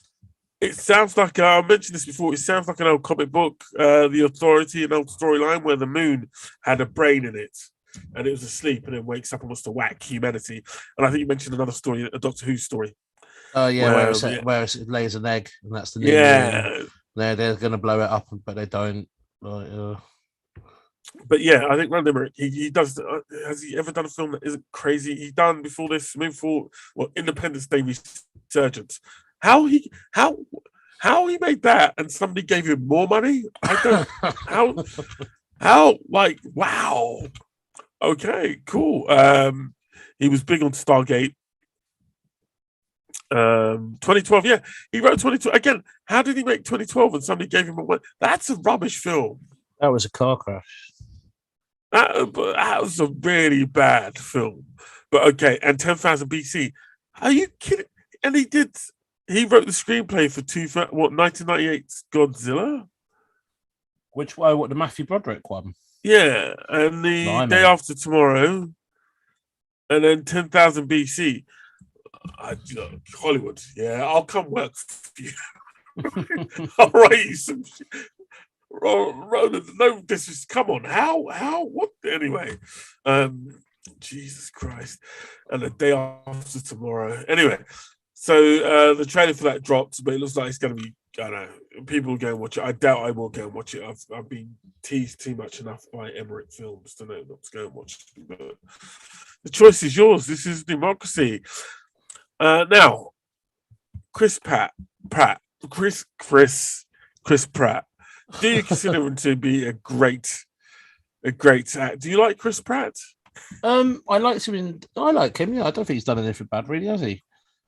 it sounds like I mentioned this before. It sounds like an old comic book, The Authority, an old storyline where the moon had a brain in it, and it was asleep, and then wakes up and wants to whack humanity. And I think you mentioned another story, a Doctor Who story. Oh yeah, where it lays an egg, and that's the new moon. They're going to blow it up, but they don't. But yeah, I think Roland Emmerich, he does. Has he ever done a film that isn't crazy? He done before this Moonfall, Independence Day Resurgence. How he made that and somebody gave him more money? I don't. how like wow. Okay, cool. He was big on Stargate. 2012, yeah, he wrote 2012 again. How did he make 2012 and somebody gave him a one? That's a rubbish film. That was a car crash. That was a really bad film. But okay, and 10,000 BC. Are you kidding? And he wrote the screenplay for 1998's Godzilla? Which way? What, the Matthew Broderick one? Yeah, and the Day After Tomorrow, and then 10,000 BC. Hollywood, yeah, I'll come work for you. I'll write you some shit. No, this is come on. How? What? Anyway, Jesus Christ, and the Day After Tomorrow. Anyway, so the trailer for that dropped, but it looks like it's going to be. I don't know. People will go and watch it. I doubt I will go and watch it. I've been teased too much enough by Emmerich films to know not to go and watch it. But the choice is yours. This is democracy. Now, Chris Pratt. Do you consider him to be a great actor? Do you like Chris Pratt? I like him. Yeah, I don't think he's done anything bad, really, has he?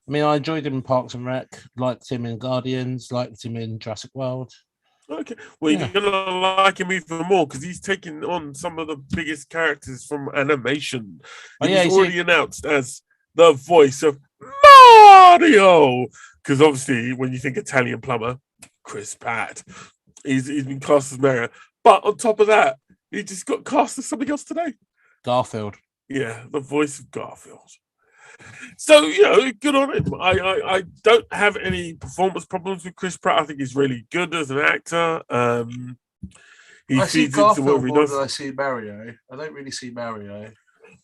I mean, I enjoyed him in Parks and Rec. Liked him in Guardians. Liked him in Jurassic World. Okay, well, you're gonna like him even more because he's taking on some of the biggest characters from animation. He's already announced as the voice of Mario. Because obviously, when you think Italian plumber, Chris Pratt, he's been cast as Mario. But on top of that, he just got cast as something else today. Garfield. Yeah, the voice of Garfield. So, good on him. I don't have any performance problems with Chris Pratt. I think he's really good as an actor. I see Garfield more than I see Mario. I don't really see Mario.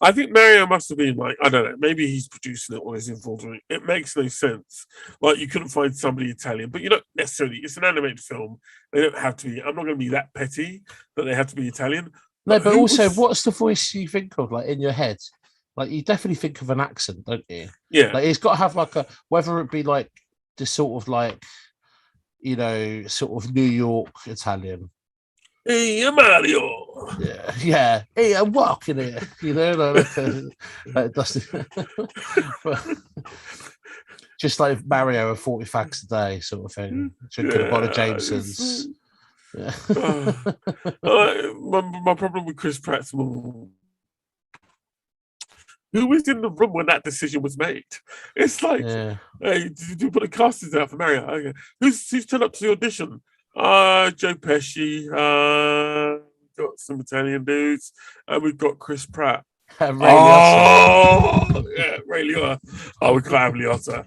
I think Mario must have been like, I don't know, maybe he's producing it or he's involved in it. It makes no sense. Like, you couldn't find somebody Italian, but you don't necessarily, it's an animated film. They don't have to be, I'm not going to be that petty that they have to be Italian. No, But but who also, was, what's the voice you think of, like in your head? Like you definitely think of an accent, don't you? yeah. Like it's got to have like a whether it be like the sort of like sort of New York Italian. Hey, Mario. Yeah, yeah. Hey, I'm walking here. Like Dusty, but just like Mario and 40 facts a day, sort of thing. Drinking a bottle of Yeah. Jameson's. Yeah. Uh, my problem with Chris Pratt's more, who was in the room when that decision was made? It's like, Yeah. hey, did you put the castings out for Mario? Okay. Who's turned up to the audition? Joe Pesci. We've got some Italian dudes, and we've got Chris Pratt. Ray Liotta. Oh, yeah, Ray Liotta. Oh, we can't have Liotta.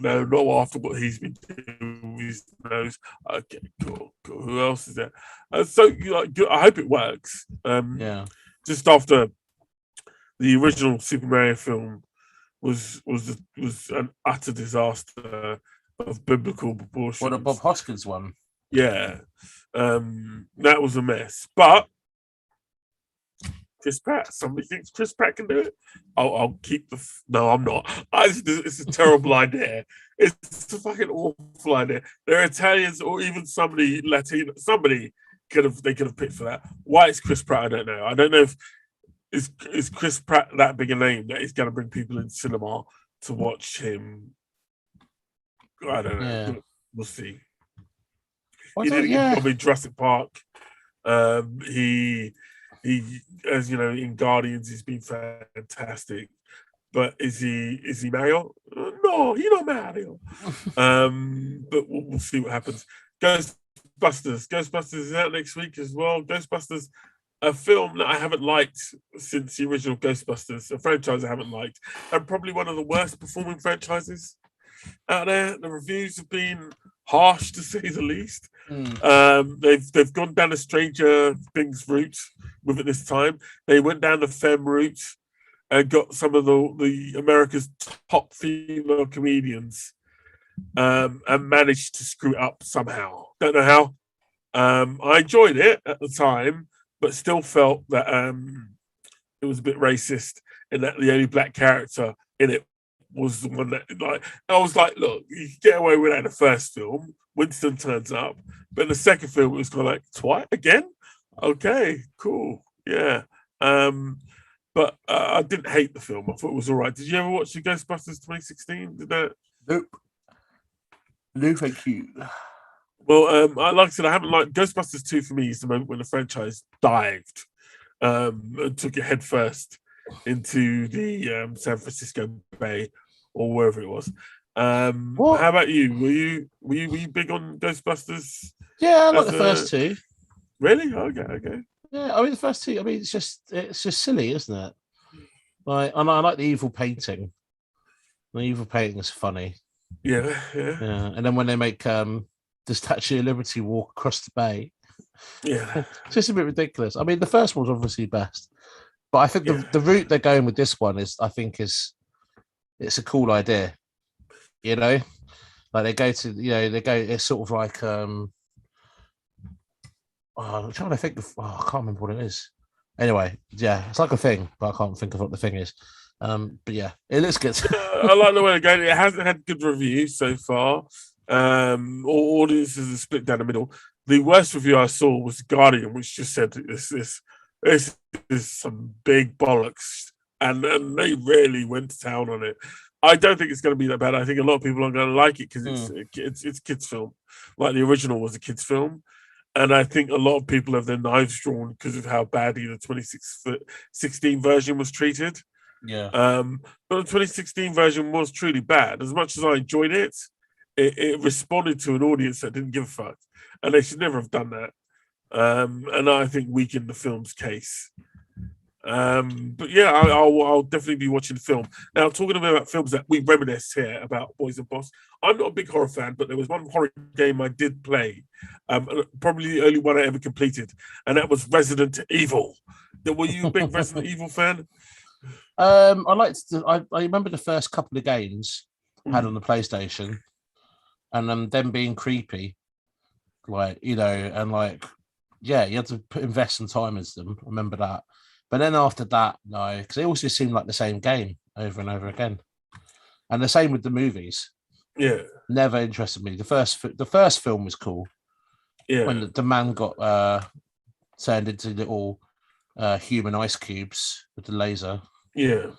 No, not after what he's been doing with his nose. Okay, cool. Who else is there? I hope it works. Yeah. Just after the original Super Mario film was an utter disaster of biblical What the Bob proportions. Hoskins one? Yeah, that was a mess. But Chris Pratt, somebody thinks Chris Pratt can do it. I'll keep the. No, I'm not. It's a terrible idea. It's a fucking awful idea. They're Italians or even somebody Latino. Somebody they could have picked for that. Why it's Chris Pratt? I don't know. I don't know if is Chris Pratt that big a name that he's going to bring people in cinema to watch him? I don't know. Yeah. We'll see. Why He did don't, a good yeah. job in Jurassic Park. He, as you know, in Guardians, he's been fantastic. But is he Mario? No, he's not Mario. But we'll see what happens. Ghostbusters is out next week as well. Ghostbusters, a film that I haven't liked since the original Ghostbusters, a franchise I haven't liked, and probably one of the worst performing franchises out there. The reviews have been harsh to say the least. They've gone down a Stranger Things route with it this time. They went down the femme route and got some of the America's top female comedians and managed to screw it up somehow. Don't know how. I enjoyed it at the time, but still felt that it was a bit racist in that the only black character in it was the one that, like, I was like, look, you can get away with that in the first film. Winston turns up, but in the second film, it was kind of like, twice again? Okay, cool, yeah. But I didn't hate the film. I thought it was all right. Did you ever watch the Ghostbusters 2016? Did that? Nope. No, thank you. Well, like I said, I haven't liked Ghostbusters 2 for me is the moment when the franchise dived and took it head first into the San Francisco Bay or wherever it was. How about you? Were you big on Ghostbusters? Yeah, I like the first two. Really? Okay. Yeah, I mean the first two. I mean, it's just silly, isn't it? Like, I like the evil painting. The evil painting is funny. Yeah. And then when they make the Statue of Liberty walk across the bay, yeah, it's just a bit ridiculous. I mean, the first one was obviously best, but I think the route they're going with this one is it's a cool idea. You know, like they go to it's sort of like I'm trying to think of I can't remember what it is. Anyway, yeah, it's like a thing, but I can't think of what the thing is. But yeah, it looks good. I like the way they're going. It hasn't had good reviews so far. All audiences are split down the middle. The worst review I saw was Guardian, which just said this is some big bollocks, and they really went to town on it. I don't think it's going to be that bad. I think a lot of people are going to like it because it's a kids' film, like the original was a kids' film, and I think a lot of people have their knives drawn because of how badly the 2016 version was treated. Yeah. But the 2016 version was truly bad. As much as I enjoyed it, it responded to an audience that didn't give a fuck, and they should never have done that. And I think weakened the film's case. But yeah, I'll definitely be watching the film. Now, talking about films that we reminisce here about Boys and Bossk, I'm not a big horror fan, but there was one horror game I did play, probably the only one I ever completed, and that was Resident Evil. Were you a big Resident Evil fan? I liked. I remember the first couple of games I had on Mm. the PlayStation, and them being creepy, like and like yeah, you had to invest some time into them. I remember that, but then after that, no, because it also seemed like the same game over and over again, and the same with the movies. Yeah, Never interested me. The first film was cool when yeah, the man got turned into little human ice cubes with the laser. yeah,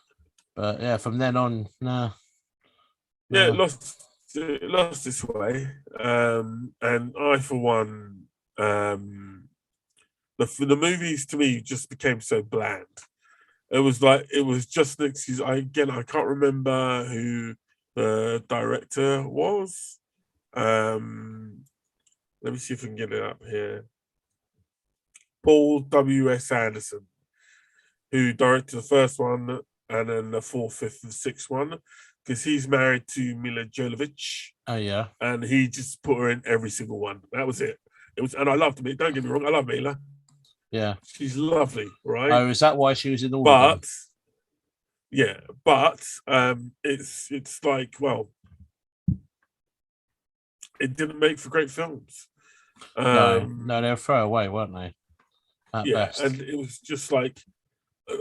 But yeah, from then on, nah, yeah. nah. It lost its way, and I, for one, the movies to me just became so bland. It was just an excuse. I can't remember who the director was. Um, Let me see if I can get it up here. Paul W.S. Anderson, who directed the first one and then the fourth, fifth, and sixth one, because he's married to Mila Jovovich, Oh yeah, and he just put her in every single one. That was it. It was, and I loved me. Don't get me wrong, I love Mila. yeah. She's lovely, right? Oh, is that why she was in all of them? But yeah, but it's like, well, it didn't make for great films. No, no, Um, they were throwaway, weren't they? At yeah, best. and it was just like,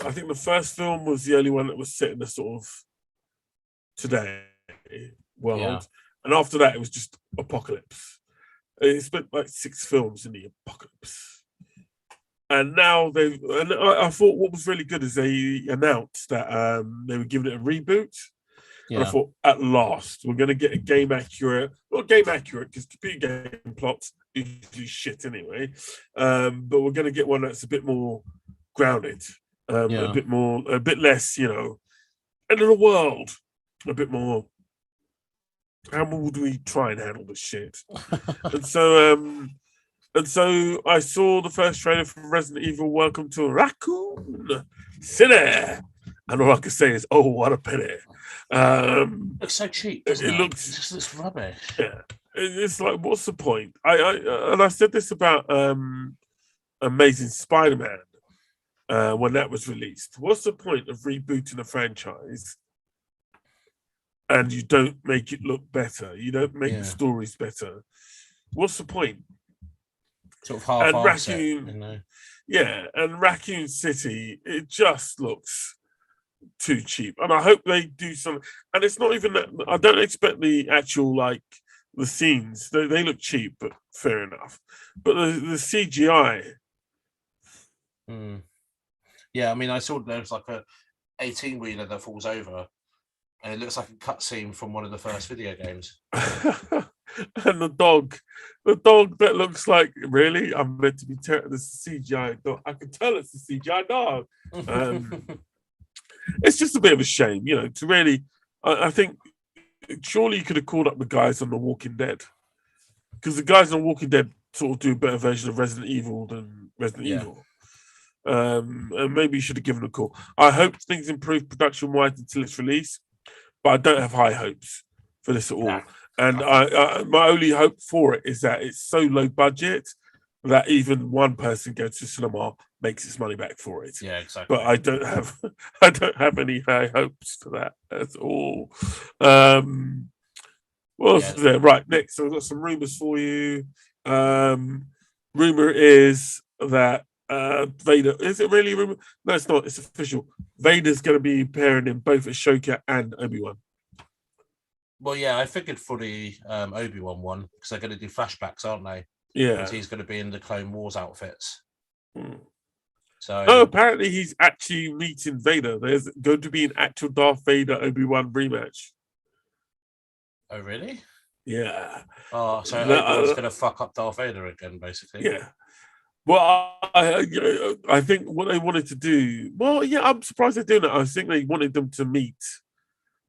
I think the first film was the only one that was set in the sort of today Yeah, world, and after that it was just apocalypse. It spent like six films in the apocalypse, and now they. And I thought what was really good is they announced that they were giving it a reboot, and I yeah, thought at last we're going to get a game accurate, not game accurate because computer game plots usually shit anyway, but we're going to get one that's a bit more grounded, yeah. a bit less, end of the world, a bit more. How would we try and handle this shit? And so I saw the first trailer for Resident Evil Welcome to Raccoon City. And all I can say is, oh, what a pity. Looks so cheap, doesn't It it? It looks, just looks rubbish. yeah. It's like, what's the point? And I said this about Amazing Spider-Man when that was released. What's the point of rebooting a franchise and you don't make it look better? You don't make the Yeah, stories better. What's the point? sort of And half-arse it, Yeah, and Raccoon City, it just looks too cheap. And I hope they do something. And it's not even that. I don't expect the actual the scenes. They look cheap, but fair enough. But the CGI, Mm. Yeah, I mean, I saw there's like a 18-wheeler that falls over, and it looks like a cutscene from one of the first video games. and the dog that looks like, really, I'm meant to be this CGI dog. I can tell it's a CGI dog. Um, it's just a bit of a shame, to really. I think surely you could have called up the guys on The Walking Dead, because the guys on The Walking Dead sort of do a better version of Resident Evil than Resident Yeah, Evil. And maybe you should have given a call. I hope things improve production wise until its release, but I don't have high hopes for this at nah, all. And I think my only hope for it is that it's so low budget that even one person goes to cinema makes its money back for it. yeah, But exactly. I don't have I don't have any high hopes for that at all. Um, what else Yeah, is there? Right, next, so I've got some rumors for you. Um, Rumor is that Vader, is it really a rumor? No, it's not. It's official. Vader's going to be appearing in both Ashoka and Obi-Wan. well, yeah, I figured for the Obi-Wan one because they're going to do flashbacks, aren't they? And Yeah. he's going to be in the Clone Wars outfits. Hmm. Oh, So, apparently he's actually meeting Vader. There's going to be an actual Darth Vader Obi-Wan rematch. oh really? Yeah. Oh, so Obi-Wan's Uh, going to fuck up Darth Vader again, basically. yeah. Well, I think what they wanted to do. Well, yeah, I'm surprised they're doing it. I think they wanted them to meet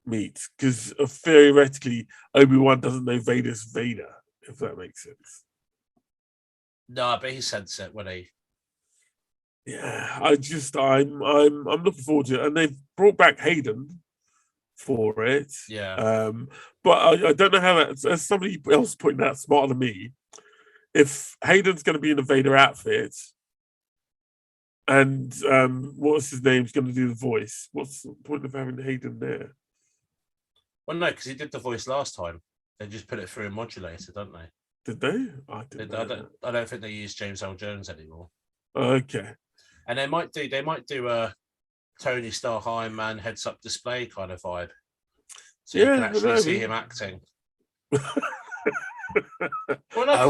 because theoretically Obi Wan doesn't know Vader's Vader, if that makes sense. No, I bet he sensed it when he. Yeah, I'm looking forward to it, and they've brought back Hayden for it. Yeah. But I don't know how that. As somebody else pointed out, smarter than me, if Hayden's going to be in the Vader outfit, And what's his name's going to do the voice? What's the point of having Hayden there? Well, no, because he did the voice last time. They just put it through a modulator, don't they? Did they? I didn't know that. I don't think they use James L. Jones anymore. Okay. And they might do a Tony Stark Iron Man heads up display kind of vibe. So you can actually see him acting. Well, no, I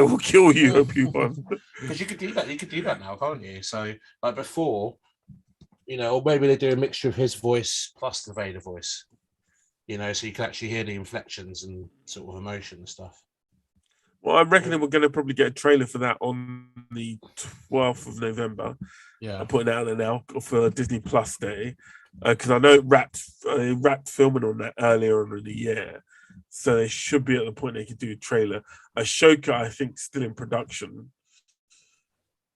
will kill you, Obi-Wan. Because you could do that. You could do that now, can't you? So, like before, or maybe they do a mixture of his voice plus the Vader voice. So you can actually hear the inflections and sort of emotion and stuff. Well, I'm reckoning we're going to probably get a trailer for that on the 12th of November. Yeah, I'm putting it out there now for Disney Plus Day because I know it wrapped filming on that earlier on in the year, so they should be at the point they could do a trailer. Ashoka, I think, still in production,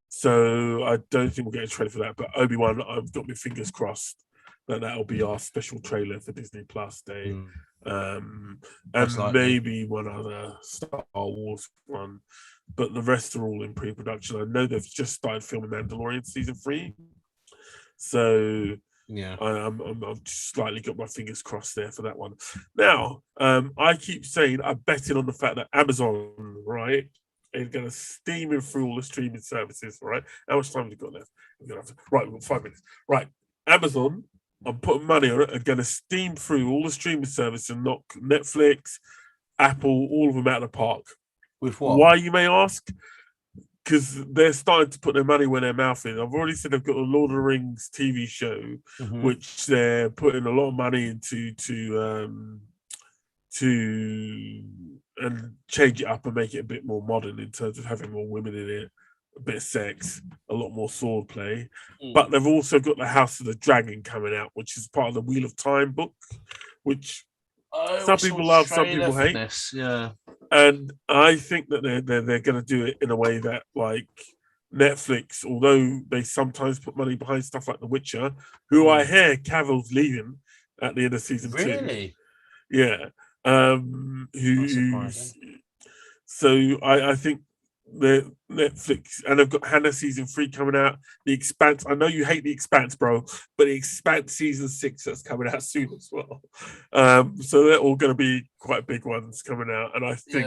so I don't think we'll get a trailer for that. But Obi-Wan, I've got my fingers crossed that'll be our special trailer for Disney Plus Day. And maybe one other Star Wars one, but the rest are all in pre-production. I know they've just started filming Mandalorian season 3, so yeah, I'm slightly got my fingers crossed there for that one. Now, I keep saying I'm betting on the fact that Amazon, right, is going to steam in through all the streaming services, right? How much time have we got left? Right, we've got 5 minutes. Right, Amazon. I'm putting money on it. I'm going to steam through all the streaming services and knock Netflix, Apple, all of them out of the park. With what? Why, you may ask? Because they're starting to put their money where their mouth is. I've already said they've got a Lord of the Rings TV show, which they're putting a lot of money into to and change it up and make it a bit more modern in terms of having more women in it, a bit of sex, a lot more sword play. But they've also got the House of the Dragon coming out, which is part of the Wheel of Time book, which some people love, some people hate. Yeah. And I think that they're going to do it in a way that, like Netflix, although they sometimes put money behind stuff like The Witcher, who I hear Cavill's leaving at the end of season 2. Really? Yeah. So I think the Netflix, and they've got Hannah season 3 coming out. The Expanse. I know you hate The Expanse, bro, but The Expanse season 6 that's coming out soon as well. So they're all going to be quite big ones coming out, and I think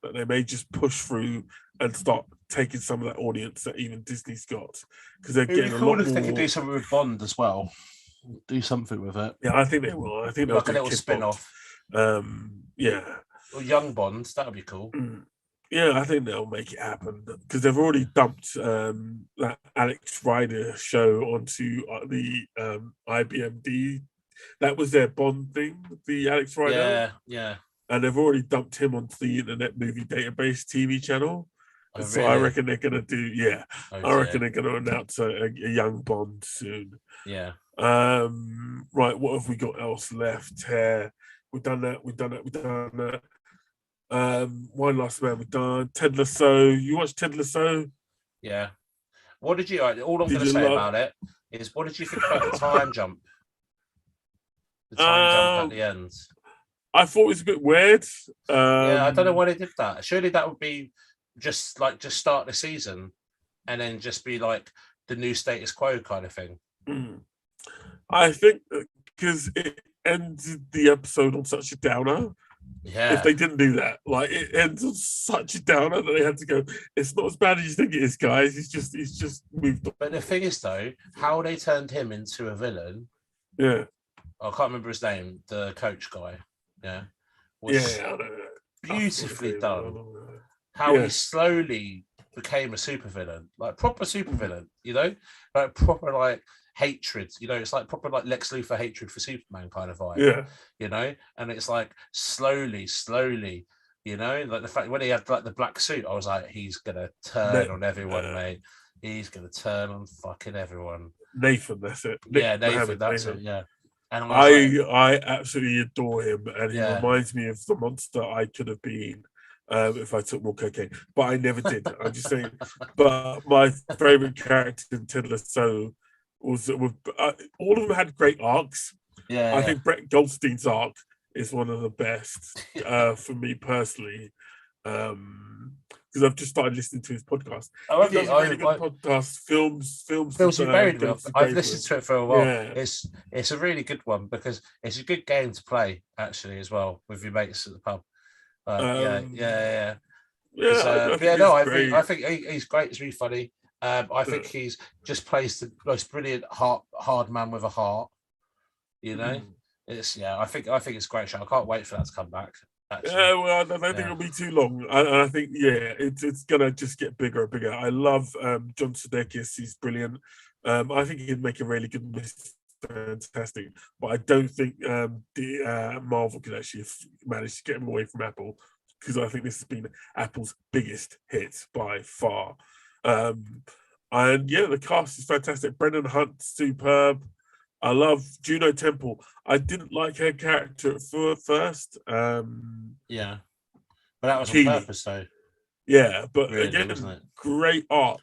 that they may just push through and start taking some of that audience that even Disney's got, because they're getting a lot more. They could do something with Bond as well. Do something with it. Yeah, I think they will. I think they'll do a little spin-off. Yeah. Or young Bonds, that would be cool. Yeah, I think they'll make it happen because they've already dumped that Alex Rider show onto the IBMD. That was their Bond thing, the Alex Rider. Yeah. And they've already dumped him onto the Internet Movie Database TV channel. Oh, so really? I reckon they're going to do, I reckon they're going to announce a young Bond soon. Yeah. Right, what have we got else left here? We've done that. One Last Man, we've done Ted Lasso. You watched Ted Lasso? Yeah. What did you? All I'm going to say about it is, what did you think about the time jump? The time jump at the end. I thought it was a bit weird. I don't know why they did that. Surely that would be just start the season, and then just be like the new status quo kind of thing. I think because it ended the episode on such a downer. Yeah. If they didn't do that, like it ends on such a downer that they had to go, it's not as bad as you think it is, guys. He's just moved on. But the thing is, though, how they turned him into a villain. Yeah. I can't remember his name, the coach guy. Yeah. Beautifully done. How he slowly became a supervillain, like proper supervillain, like proper like hatred, it's like proper like Lex Luthor hatred for Superman kind of vibe. And it's like slowly, like the fact when he had like the black suit, I was like, he's gonna turn on everyone, mate. He's gonna turn on fucking everyone. Nathan, that's it. Nathan, that's it. Yeah. And I absolutely adore him, and he reminds me of the monster I could have been if I took more cocaine, but I never did. I'm just saying. But my favorite character in Ted Lasso was all of them had great arcs. Yeah, I think Brett Goldstein's arc is one of the best for me personally. because I've just started listening to his podcast. Oh, He does a really good podcast, films You Buried With. I've listened to it for a while. Yeah. It's a really good one because it's a good game to play actually as well with your mates at the pub. Yeah. I think he's great. It's really funny. I think he's just plays the most brilliant hard man with a heart. You know, I think it's a great show. I can't wait for that to come back. Actually. Yeah, well, I don't think it'll be too long. I think, it's gonna just get bigger and bigger. I love John Sudeikis; he's brilliant. I think he'd make a really good Mr. Fantastic, but I don't think Marvel could actually manage to get him away from Apple, because I think this has been Apple's biggest hit by far. And yeah, the cast is fantastic. Brendan Hunt, superb. I love Juno Temple. I didn't like her character at first. Yeah, but that was on purpose, though. Yeah, but really, again, great arc.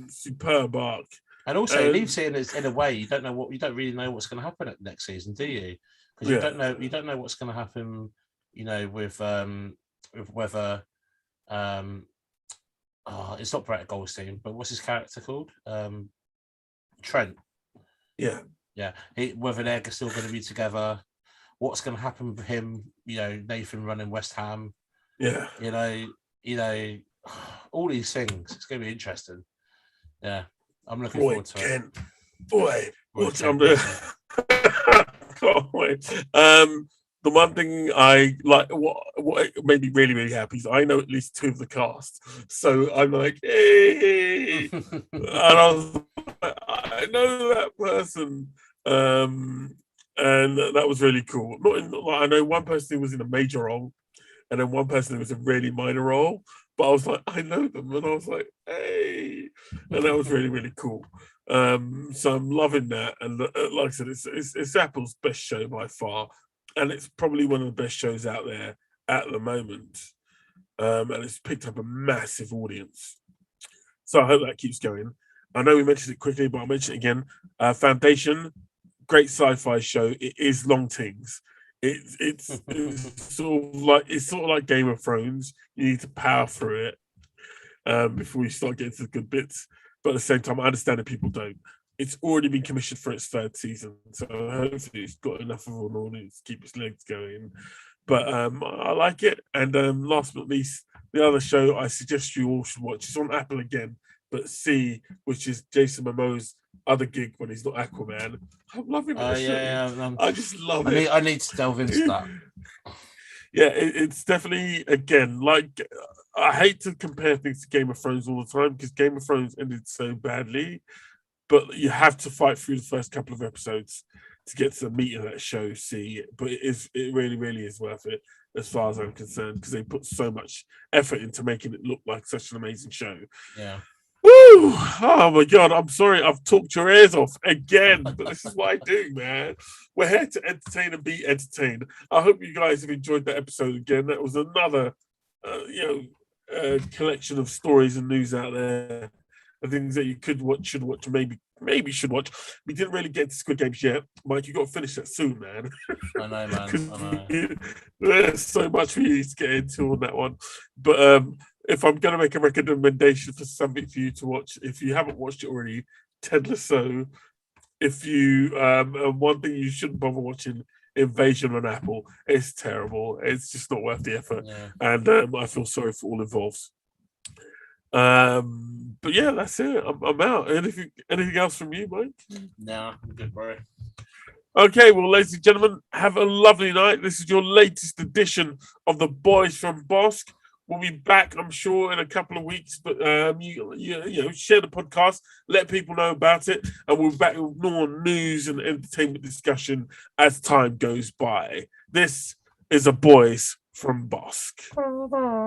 Superb arc. And also, it leaves it in a way you don't really know what's going to happen at next season, do you? Because you don't know what's going to happen. You know, with whether it's not Brett Goldstein, but what's his character called? Trent. Yeah. Whether they're still going to be together, what's going to happen with him? You know, Nathan running West Ham. Yeah. You know, all these things. It's going to be interesting. Yeah, I'm looking forward to it. Boy, what I'm doing. Can't wait. The one thing I like, what made me really, really happy is I know at least two of the cast. So I'm like, hey, and I know that person, and that was really cool. I know one person who was in a major role, and then one person who was a really minor role. But I was like, I know them, and I was like, hey, and that was really, really cool. So I'm loving that, and like I said, it's Apple's best show by far, and it's probably one of the best shows out there at the moment, and it's picked up a massive audience. So I hope that keeps going. I know we mentioned it quickly, but I'll mention it again. Foundation, great sci-fi show. It is long things. It's sort of like Game of Thrones. You need to power through it before you start getting to the good bits. But at the same time, I understand that people don't. It's already been commissioned for its third season, so hopefully it's got enough of an audience to keep its legs going. But I like it. And last but not least, the other show I suggest you all should watch. It's on Apple again, but See, which is Jason Momoa's other gig when he's not Aquaman. I'm loving that show. I just love it. I need to delve into that. Yeah, it's definitely, again, like, I hate to compare things to Game of Thrones all the time because Game of Thrones ended so badly, but you have to fight through the first couple of episodes to get to the meat of that show, See. But it really, really is worth it as far as I'm concerned, because they put so much effort into making it look like such an amazing show. Yeah. Woo! Oh my God, I'm sorry I've talked your ears off again, but this is what I do, man. We're here to entertain and be entertained. I hope you guys have enjoyed that episode again. That was another, collection of stories and news out there, and things that you could watch, should watch, maybe should watch. We didn't really get to Squid Games yet. Mike, you got to finish that soon, man. I know, man. I know. There's so much for you to get into on that one. But if I'm going to make a recommendation for something for you to watch, if you haven't watched it already, Ted Lasso. If you, one thing you shouldn't bother watching, Invasion on Apple. It's terrible. It's just not worth the effort. Yeah. And I feel sorry for all involved. But yeah, that's it. I'm out. Anything else from you, Mike? No, I'm good, bro. Okay, well, ladies and gentlemen, have a lovely night. This is your latest edition of the Boys from Bossk. We'll be back, I'm sure, in a couple of weeks. But you share the podcast, let people know about it, and we'll be back with more news and entertainment discussion as time goes by. This is a Boys from Bossk.